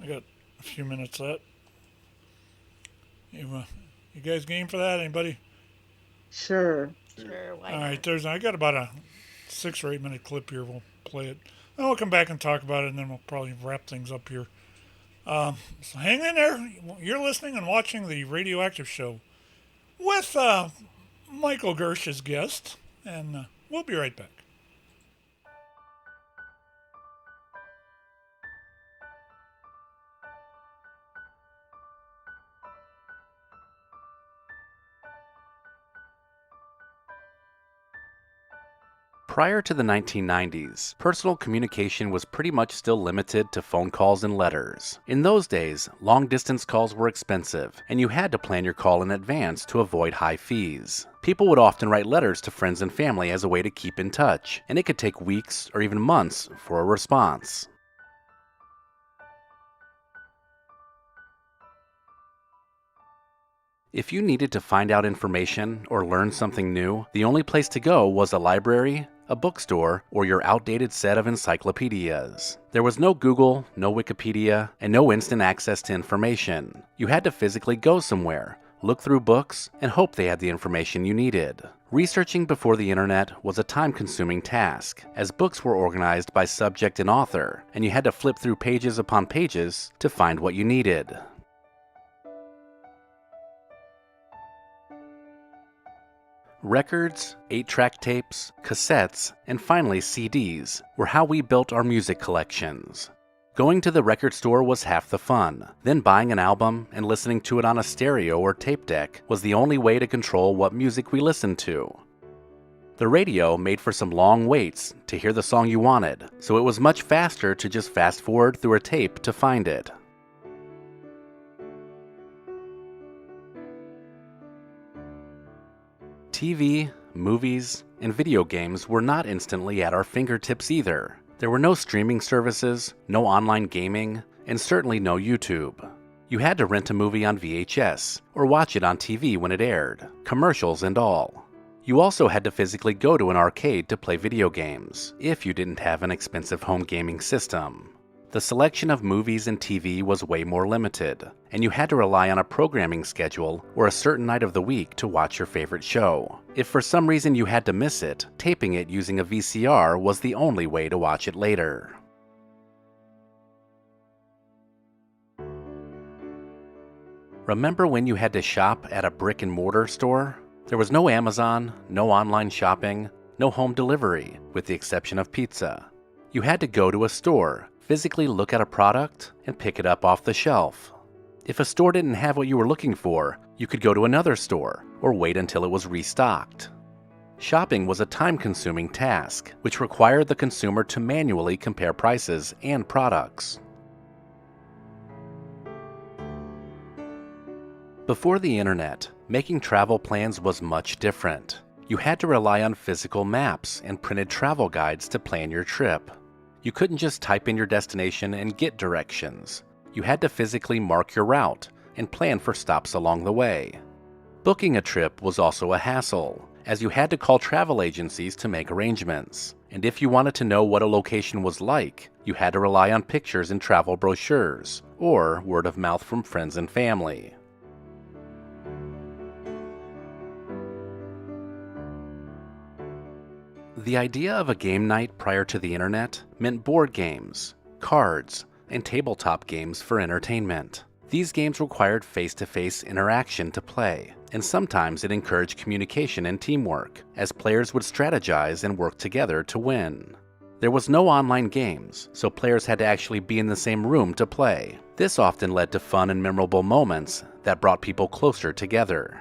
I got a few minutes left. You guys game for that? Anybody?
Sure.
Sure. Why
All right,
not?
I got about a 6 or 8 minute clip here. We'll play it. Then we'll come back and talk about it, and then we'll probably wrap things up here. So hang in there. You're listening and watching the Radioactive Show with Michael Gershe's guest, and we'll be right back.
Prior to the 1990s, personal communication was pretty much still limited to phone calls and letters. In those days, long-distance calls were expensive, and you had to plan your call in advance to avoid high fees. People would often write letters to friends and family as a way to keep in touch, and it could take weeks or even months for a response. If you needed to find out information or learn something new, the only place to go was a library, a bookstore, or your outdated set of encyclopedias. There was no Google, no Wikipedia, and no instant access to information. You had to physically go somewhere, look through books, and hope they had the information you needed. Researching before the internet was a time-consuming task, as books were organized by subject and author, and you had to flip through pages upon pages to find what you needed. Records, 8-track tapes, cassettes, and finally CDs were how we built our music collections. Going to the record store was half the fun. Then buying an album and listening to it on a stereo or tape deck was the only way to control what music we listened to. The radio made for some long waits to hear the song you wanted, so it was much faster to just fast forward through a tape to find it. TV, movies, and video games were not instantly at our fingertips either. There were no streaming services, no online gaming, and certainly no YouTube. You had to rent a movie on VHS, or watch it on TV when it aired, commercials and all. You also had to physically go to an arcade to play video games, if you didn't have an expensive home gaming system. The selection of movies and TV was way more limited, and you had to rely on a programming schedule or a certain night of the week to watch your favorite show. If for some reason you had to miss it, taping it using a VCR was the only way to watch it later. Remember when you had to shop at a brick-and-mortar store? There was no Amazon, no online shopping, no home delivery, with the exception of pizza. You had to go to a store, physically look at a product, and pick it up off the shelf. If a store didn't have what you were looking for, you could go to another store, or wait until it was restocked. Shopping was a time-consuming task, which required the consumer to manually compare prices and products. Before the internet, making travel plans was much different. You had to rely on physical maps and printed travel guides to plan your trip. You couldn't just type in your destination and get directions. You had to physically mark your route and plan for stops along the way. Booking a trip was also a hassle, as you had to call travel agencies to make arrangements. And if you wanted to know what a location was like, you had to rely on pictures in travel brochures, or word of mouth from friends and family. The idea of a game night prior to the internet meant board games, cards, and tabletop games for entertainment. These games required face-to-face interaction to play, and sometimes it encouraged communication and teamwork, as players would strategize and work together to win. There was no online games, so players had to actually be in the same room to play. This often led to fun and memorable moments that brought people closer together.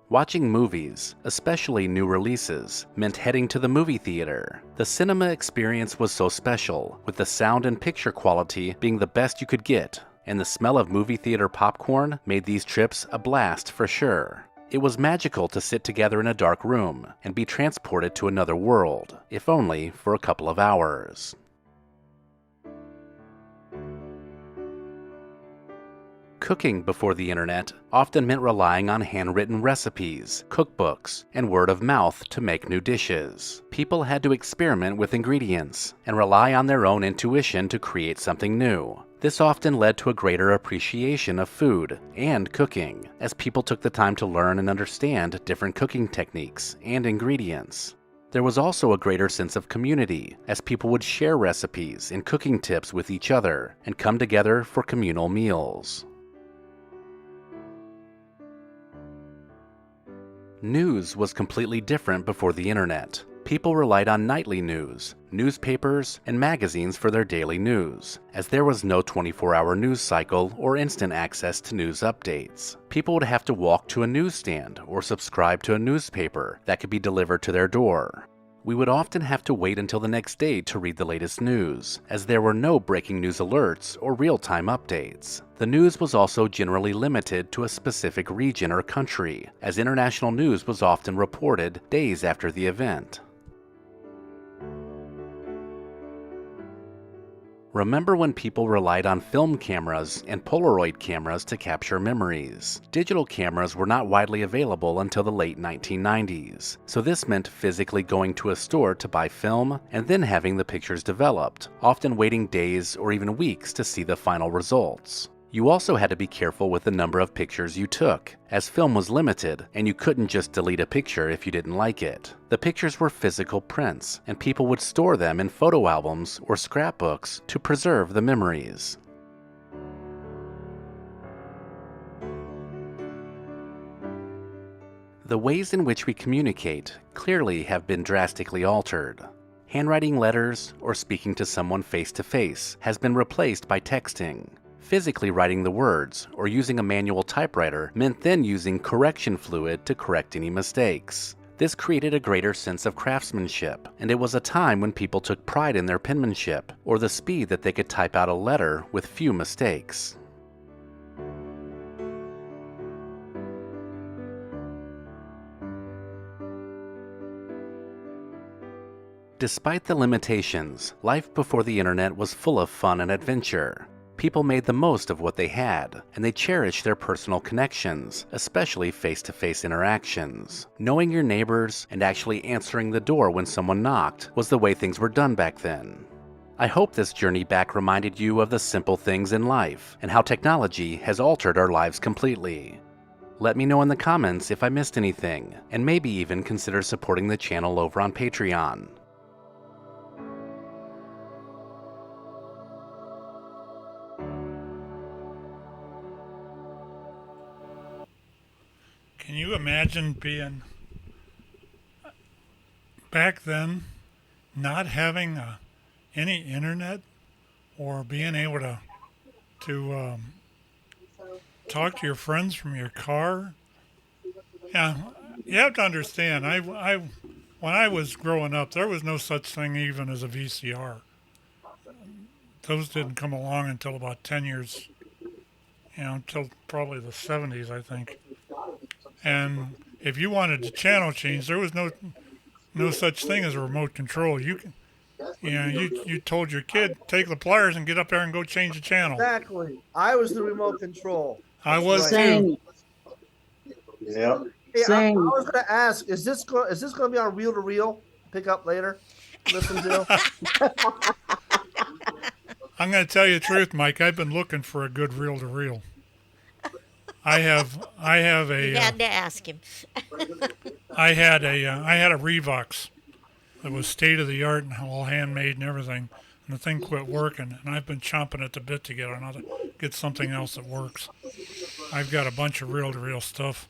Watching movies, especially new releases, meant heading to the movie theater. The cinema experience was so special, with the sound and picture quality being the best you could get, and the smell of movie theater popcorn made these trips a blast for sure. It was magical to sit together in a dark room and be transported to another world, if only for a couple of hours. Cooking before the internet often meant relying on handwritten recipes, cookbooks, and word of mouth to make new dishes. People had to experiment with ingredients and rely on their own intuition to create something new. This often led to a greater appreciation of food and cooking, as people took the time to learn and understand different cooking techniques and ingredients. There was also a greater sense of community, as people would share recipes and cooking tips with each other and come together for communal meals. News was completely different before the internet. People relied on nightly news, newspapers, and magazines for their daily news, as there was no 24-hour news cycle or instant access to news updates. People would have to walk to a newsstand or subscribe to a newspaper that could be delivered to their door. We would often have to wait until the next day to read the latest news, as there were no breaking news alerts or real-time updates. The news was also generally limited to a specific region or country, as international news was often reported days after the event. Remember when people relied on film cameras and Polaroid cameras to capture memories? Digital cameras were not widely available until the late 1990s, so this meant physically going to a store to buy film and then having the pictures developed, often waiting days or even weeks to see the final results. You also had to be careful with the number of pictures you took, as film was limited and you couldn't just delete a picture if you didn't like it. The pictures were physical prints, and people would store them in photo albums or scrapbooks to preserve the memories. The ways in which we communicate clearly have been drastically altered. Handwriting letters or speaking to someone face-to-face has been replaced by texting. Physically writing the words or using a manual typewriter meant then using correction fluid to correct any mistakes. This created a greater sense of craftsmanship, and it was a time when people took pride in their penmanship or the speed that they could type out a letter with few mistakes. Despite the limitations, life before the internet was full of fun and adventure. People made the most of what they had, and they cherished their personal connections, especially face-to-face interactions. Knowing your neighbors and actually answering the door when someone knocked was the way things were done back then. I hope this journey back reminded you of the simple things in life and how technology has altered our lives completely. Let me know in the comments if I missed anything, and maybe even consider supporting the channel over on Patreon.
Can you imagine being back then, not having any internet, or being able to talk to your friends from your car? Yeah, you have to understand. When I was growing up, there was no such thing even as a VCR. Those didn't come along until about 10 years, until probably the 70s, I think. And if you wanted to channel change, there was no such thing as a remote control. You told your kid, take the pliers and get up there and go change the channel.
Exactly. I was the remote control.
I was
too.
Yep.
Hey, I was going to ask, is this going to be on reel to reel? Pick up later. Listen to.
I'm going to tell you the truth, Mike. I've been looking for a good reel to reel. I have a.
You had to ask him.
I had a Revox that was state of the art and all handmade and everything, and the thing quit working. And I've been chomping at the bit to get something else that works. I've got a bunch of reel to reel stuff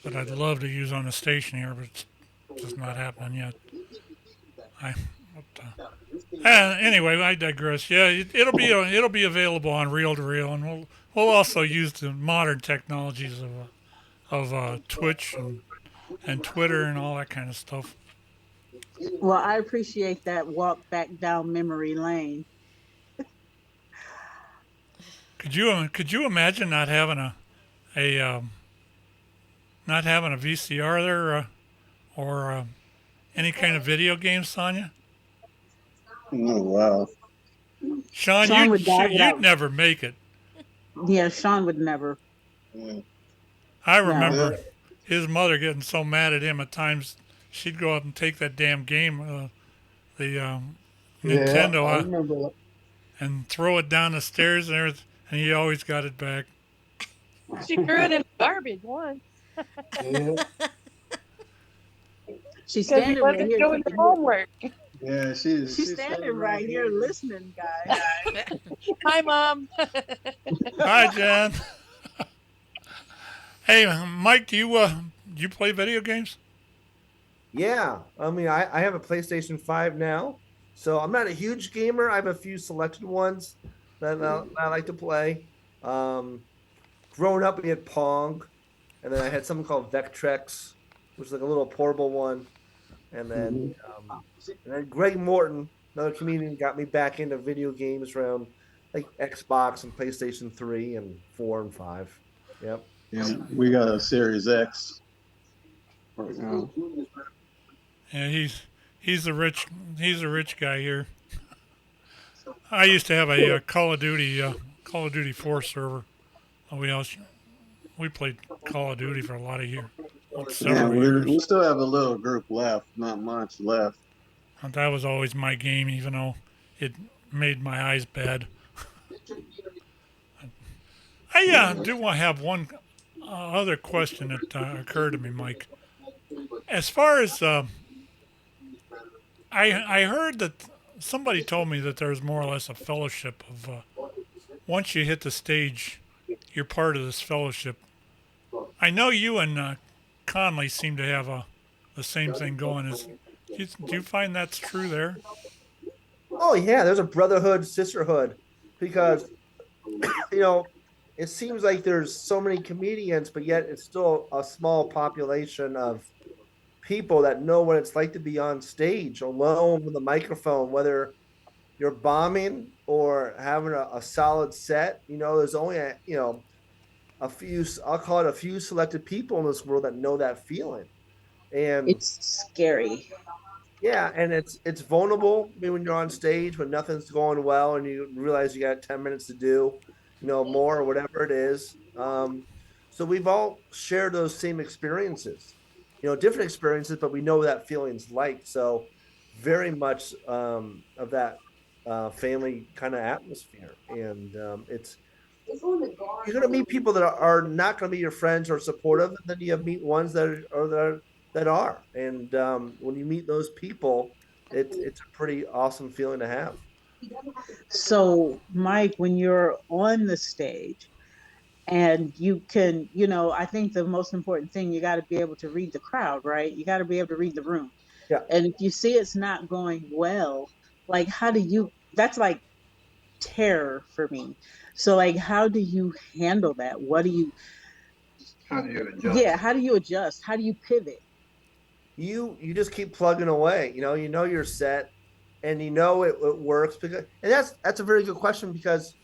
that I'd love to use on the station here, but it's just not happening yet. Anyway, I digress. Yeah, it'll be available on reel to reel, and we'll also use the modern technologies of Twitch and Twitter and all that kind of stuff.
Well, I appreciate that walk back down memory lane.
Could you imagine not having a VCR there or any kind of video game, Sonia?
Oh wow,
Sean, you'd never make it.
Yeah, Sean would never.
I
No.
remember his mother getting so mad at him at times. She'd go up and take that damn game, the Nintendo,
I remember that.
and throw it down the stairs and he always got it back.
She threw it in garbage once.
Yeah.
She's
Because he
standing right
wasn't
here.
doing the homework.
Yeah,
She's standing right here listening, guys.
Hi, Mom.
Hi, Jen. Hey, Mike, do you play video games?
Yeah, I mean, I have a PlayStation 5 now, so I'm not a huge gamer. I have a few selected ones that I like to play. Um, Growing up, we had Pong, and then I had something called Vectrex, which is like a little portable one. And then, Greg Morton, another comedian, got me back into video games around like Xbox and PlayStation 3 and 4 and 5. Yep.
Yeah, we got a Series X right now.
Yeah, he's a rich guy here. I used to have a Call of Duty 4 server. We played Call of Duty for a lot of years.
Yeah, we still have a little group left, not much left.
And that was always my game, even though it made my eyes bad. I do want to have one other question that occurred to me, Mike. As far as I heard that somebody told me that there's more or less a fellowship of once you hit the stage, you're part of this fellowship. I know you and Conley seem to have the same thing going. Do you find that's true there?
Oh yeah, there's a brotherhood, sisterhood, because it seems like there's so many comedians, but yet it's still a small population of people that know what it's like to be on stage alone with a microphone, whether you're bombing or having a solid set. There's only a few, I'll call it a few selected people in this world that know that feeling. And
it's scary.
Yeah, and it's vulnerable. I mean, when you're on stage when nothing's going well and you realize you got 10 minutes to do, more or whatever it is. So we've all shared those same experiences, different experiences, but we know that feeling's like. So very much of that family kind of atmosphere, and it's you're going to meet people that are not going to be your friends or supportive, and then you meet ones that are. And when you meet those people, it's a pretty awesome feeling to have.
So, Mike, when you're on the stage and you can, I think the most important thing, you got to be able to read the crowd, right? You got to be able to read the room.
Yeah.
And if you see it's not going well, like, that's like terror for me. So, like, how do you handle that?
How do you adjust?
Yeah, how do you adjust? How do you pivot?
You just keep plugging away. You're set, and it works because, and that's a very good question because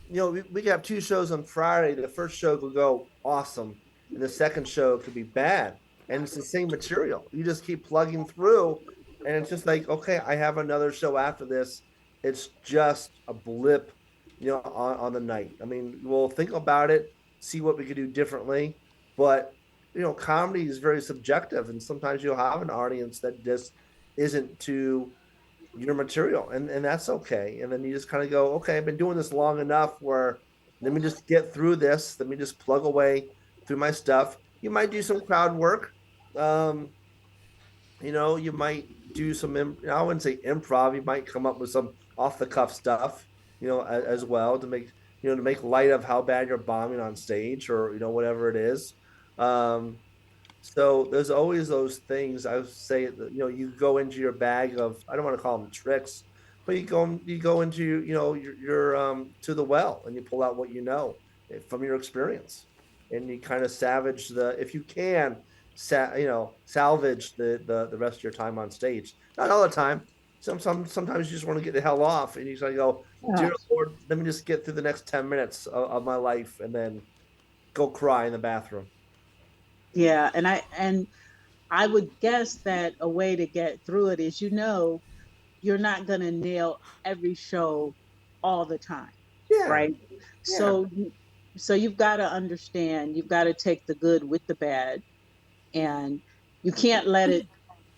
we have two shows on Friday. The first show could go awesome, and the second show could be bad, and it's the same material. You just keep plugging through, and it's just like, okay, I have another show after this. It's just a blip, on the night. I mean, we'll think about it, see what we could do differently, but comedy is very subjective, and sometimes you'll have an audience that just isn't to your material, and that's okay. And then you just kind of go, okay, I've been doing this long enough where let me just get through this. Let me just plug away through my stuff. You might do some crowd work. You might do some, I wouldn't say improv. You might come up with some off the cuff stuff, as well to make light of how bad you're bombing on stage or, whatever it is. So there's always those things. I would say that, you go into your bag of, I don't want to call them tricks, but you go into, your to the well and you pull out what from your experience, and you kind of salvage if you can, salvage the rest of your time on stage. Not all the time. Sometimes you just want to get the hell off, and you just go, dear Lord, let me just get through the next 10 minutes of my life, and then go cry in the bathroom.
Yeah, and I would guess that a way to get through it is, you're not going to nail every show all the time.
Yeah.
Right.
Yeah.
So So you've got to understand, you've got to take the good with the bad, and you can't let it,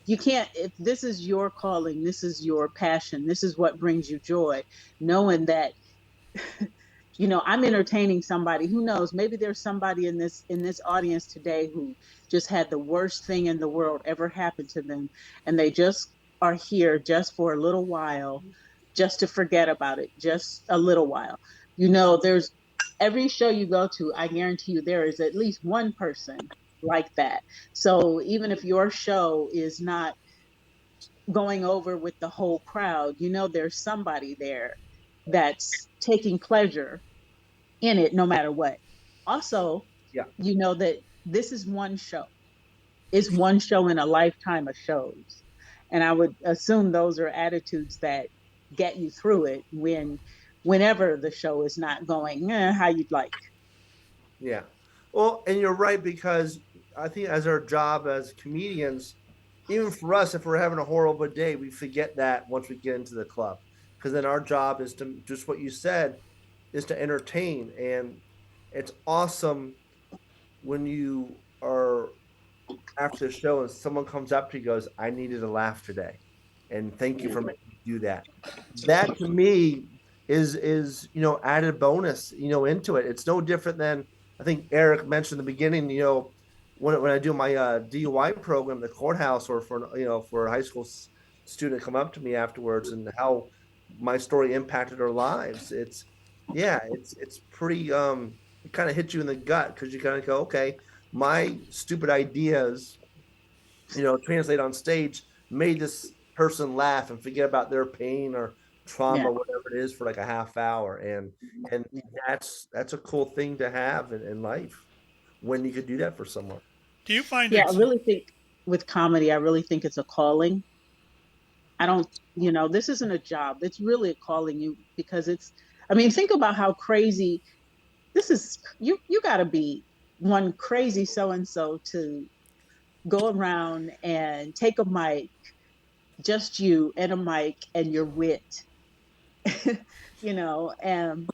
you can't, if this is your calling, this is your passion, this is what brings you joy, knowing that I'm entertaining somebody. Who knows, maybe there's somebody in this audience today who just had the worst thing in the world ever happen to them, and they just are here just for a little while, just to forget about it, just a little while. There's every show you go to, I guarantee you there is at least one person like that. So even if your show is not going over with the whole crowd, there's somebody there that's taking pleasure in it no matter what. Also,
Yeah.
that this is one show. It's one show in a lifetime of shows. And I would assume those are attitudes that get you through it whenever the show is not going how you'd like.
Yeah. Well, and you're right, because I think as our job as comedians, even for us, if we're having a horrible day, we forget that once we get into the club. Because then our job is to, just what you said, is to entertain. And it's awesome when you are after the show and someone comes up to you and goes, I needed a laugh today. And thank you for making me do that. That to me is added bonus, into it. It's no different than I think Erik mentioned in the beginning, when I do my DUI program, the courthouse, or for a high school student come up to me afterwards and how my story impacted their lives. It's pretty it kind of hits you in the gut, because you kind of go, okay, my stupid ideas, translate on stage, made this person laugh and forget about their pain or trauma,
Yeah.
whatever it is, for like a half hour. And that's a cool thing to have in life, when you could do that for someone.
Do you find
Yeah, I
it's
really think with comedy, I really think it's a calling. I don't, this isn't a job. It's really a calling you because I mean, think about how crazy this is. You got to be one crazy so and so to go around and take a mic, just you and a mic and your wit, and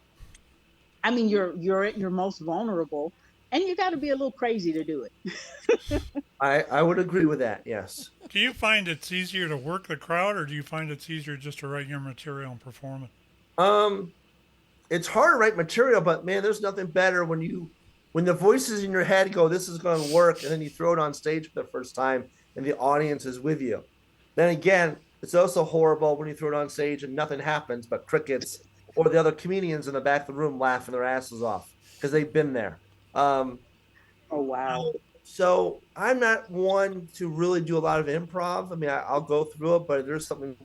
I mean, you're at your most vulnerable, and you got to be a little crazy to do it.
I would agree with that. Yes.
do you find it's easier to work the crowd, or do you find it's easier just to write your material and perform it?
Um, it's hard to write material, but man, there's nothing better when the voices in your head go, "This is going to work," and then you throw it on stage for the first time, and the audience is with you. Then again, it's also horrible when you throw it on stage and nothing happens but crickets, or the other comedians in the back of the room laughing their asses off because they've been there. Um,
Oh wow.
so I'm not one to really do a lot of improv. I mean, I'll go through it, but if there's something,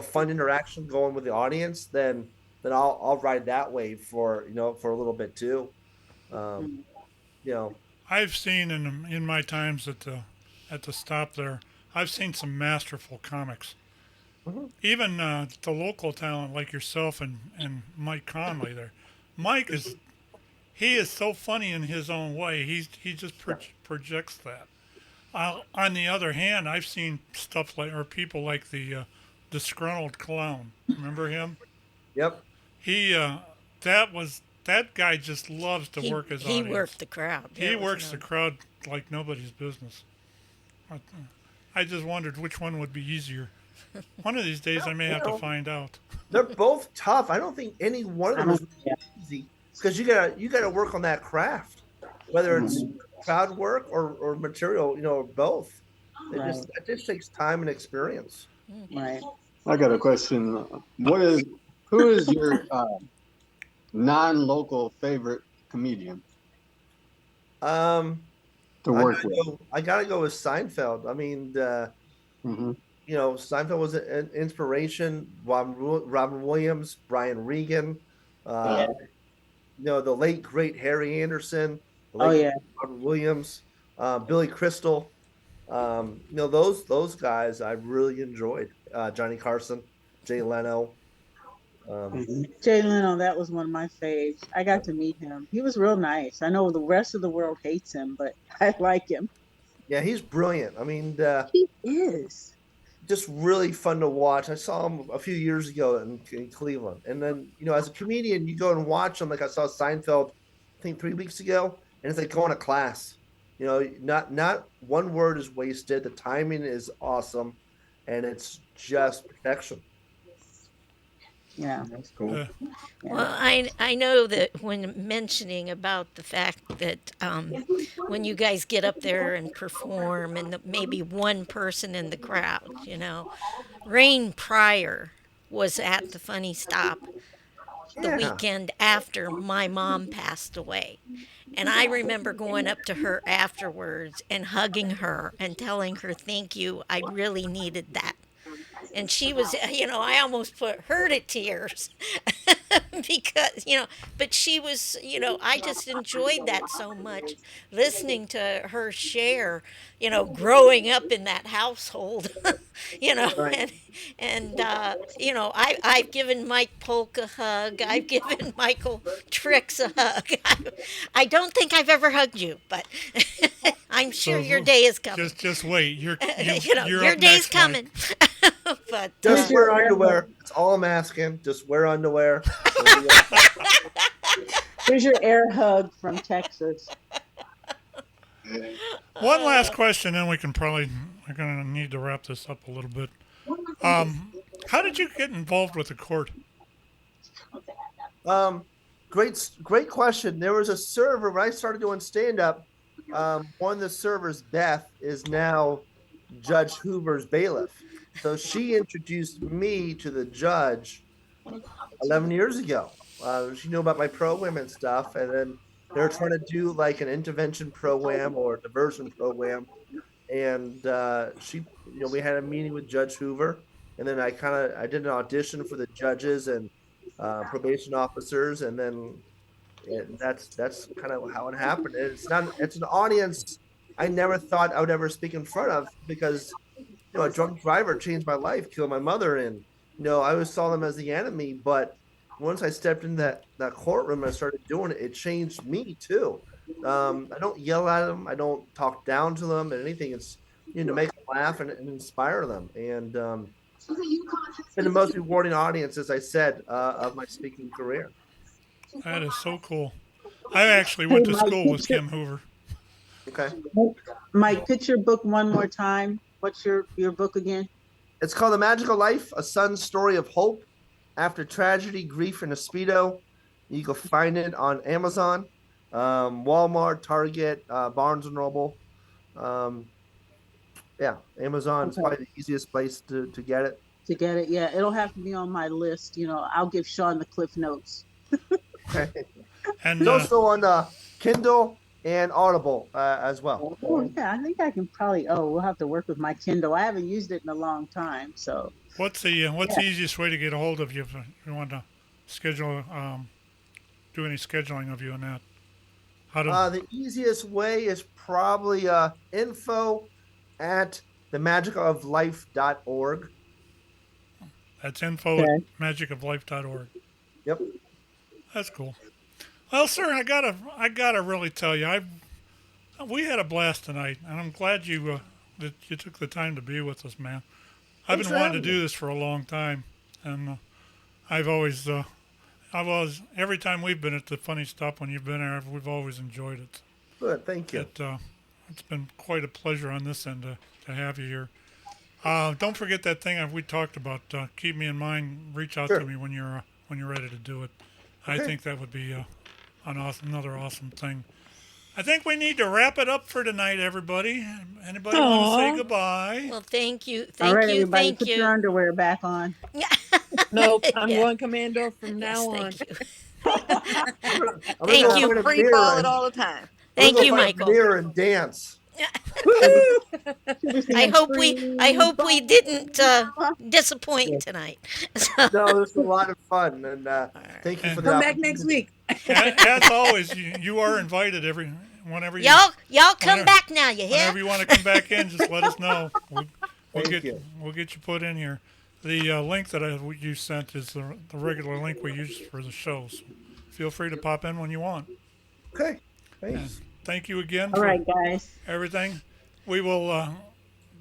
fun interaction going with the audience, then I'll ride that wave for a little bit too. Um,
Mm.
you know,
I've seen in my times at the stop there, I've seen some masterful comics.
Mhm.
Even the local talent like yourself and Mike Conley there. Mike he is so funny in his own way. He just projects that. On the other hand, I've seen stuff like or people like the disgruntled clown. Remember him?
Yep.
He that guy just loves to work his
He
audience.
worked the crowd.
He works the crowd like nobody's business. I just wondered which one would be easier. One of these days, I may have to find out.
They're both tough. I don't think any one of them is really easy, because you gotta work on that craft, whether it's crowd work or material, or both. It just takes time and experience.
Right.
I got a question. Who is your non-local favorite comedian
Um,
to work with?
I gotta go with Seinfeld. I mean,
Mhm.
Seinfeld was an inspiration. Robin Williams, Brian Regan,
Yeah.
the late great Harry Anderson, the
Oh
late
yeah.
Robin Williams, Billy Crystal. Those guys I really enjoyed. Johnny Carson, Jay Leno. Um,
Jay Leno, that was one of my faves. I got to meet him. He was real nice. I know the rest of the world hates him, but I like him.
yeah, he's brilliant. I mean,
He is.
just really fun to watch. I saw him a few years ago in Cleveland, and then as a comedian, you go and watch him. Like I saw Seinfeld think 3 weeks ago, and it's like going to class. You know, not one word is wasted. The timing is awesome, and it's just perfection.
Yeah.
That's cool.
Well, I know that when mentioning about the fact that when you guys get up there and perform, and maybe one person in the crowd, Rain Pryor was at the Funny Stop the
Yeah.
weekend after my mom passed away. And I remember going up to her afterwards and hugging her and telling her, thank you. I really needed that. And she was, I almost put her to tears because, but she was, I just enjoyed that so much, listening to her share, growing up in that household,
Right.
I've given Mike Polk a hug. I've given Michael Trix a hug. I don't think I've ever hugged you, but I'm sure your day is coming.
Just wait. You're
your
up
day's
next,
coming. But
Just wear underwear. That's all I'm asking. Just wear underwear.
Here's your air hug from Texas.
One last question, then we're gonna need to wrap this up a little bit. How did you get involved with the court?
Great question. There was a server when I started doing stand up. One of the servers, Beth, is now Judge Hoover's bailiff. So she introduced me to the judge 11 years ago. She knew about my program and stuff, and then they were trying to do like an intervention program or a diversion program, and we had a meeting with Judge Hoover, and then I did an audition for the judges and probation officers, and then that's kind of how it happened. It's an audience I never thought I would ever speak in front of because a drunk driver changed my life, killed my mother, and I always saw them as the enemy. But once I stepped in that courtroom and I started doing it, it changed me too. I don't yell at them, I don't talk down to them, and anything. It's to make them laugh and inspire them. And been the most rewarding audience, as I said, of my speaking career.
That is so cool. I actually went to school with Kim Hoover.
Okay.
Mike, pitch your book one more time. What's your book again?
It's called The Magical Life, A Son's Story of Hope After Tragedy, Grief, and a Speedo. You can find it on Amazon, Walmart, Target, Barnes & Noble. Amazon is probably the easiest place to get it.
To get it, yeah. It'll have to be on my list. I'll give Sean the Cliff Notes.
And
it's also on Kindle and Audible as well.
Oh, yeah, I think I can probably. We'll have to work with my Kindle. I haven't used it in a long time. So,
what's the easiest way to get a hold of you if you want to schedule, do any scheduling of you on that?
The easiest way is probably info@themagicoflife.org.
That's info@magicoflife.org.
Yep.
That's cool. Well, sir, I gotta really tell you, we had a blast tonight, and I'm glad that you took the time to be with us, man. I've been wanting to do this for a long time, and I've always every time we've been at the Funny Stop when you've been there, we've always enjoyed it.
Good, thank you.
It's been quite a pleasure on this end to have you here. Don't forget that thing we talked about. Keep me in mind. Reach out to me when you're ready to do it. Okay. I think that would be another awesome thing. I think we need to wrap it up for tonight, everybody. Anybody want to say goodbye?
Well, thank you.
All right, everybody, put your underwear back on.
Nope, I'm going commando from now on.
Thank you.
Free fall it all the time.
Thank you, Michael.
Mirror and dance.
I hope we didn't disappoint tonight.
No, this was a lot of fun, and thank you for the
Come back next week.
As always, you are invited whenever you.
Y'all come back now. You hear?
Whenever you want to come back in, just let us know. We'll get you put in here. The link that you sent is the regular link we use for the show. So feel free to pop in when you want.
Okay. Thanks.
And thank you again.
All right, guys.
Everything. We will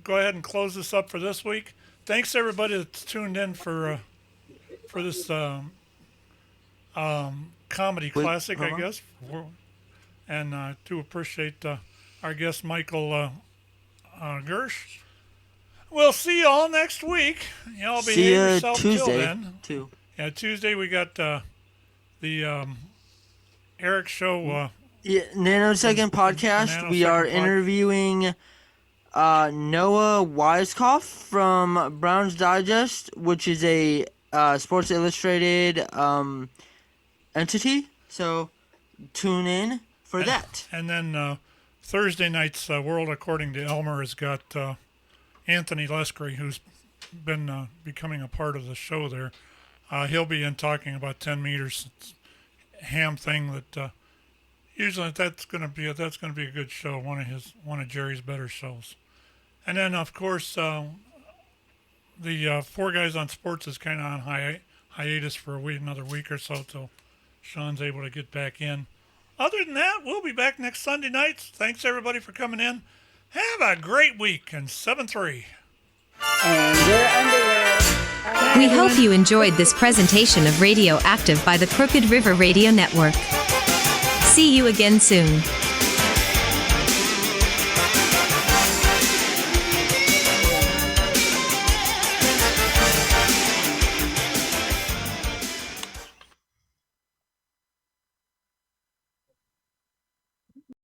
go ahead and close this up for this week. Thanks everybody that's tuned in for this comedy classic, I guess. And I do appreciate our guest, Michael Gershe. We'll see you all next week. Y'all behave yourself till then.
Too.
Yeah, Tuesday we got the Erik show.
Nanosecond podcast. We are interviewing Noah Weiskopf from Brown's Digest, which is a Sports Illustrated entity. So tune in for that.
And then Thursday night's World According to Elmer has got Anthony Lescree, who's been becoming a part of the show there. He'll be in talking about 10 meters ham thing that usually that's going to be a good show. One of Jerry's better shows. And then of course the Four Guys on Sports is kind of on hiatus for another week or so till Sean's able to get back in. Other than that, we'll be back next Sunday night. Thanks everybody for coming in. Have a great week and 7-3.
And your underwear.
We hope you enjoyed this presentation of Radioactive by the Crooked River Radio Network. See you again soon.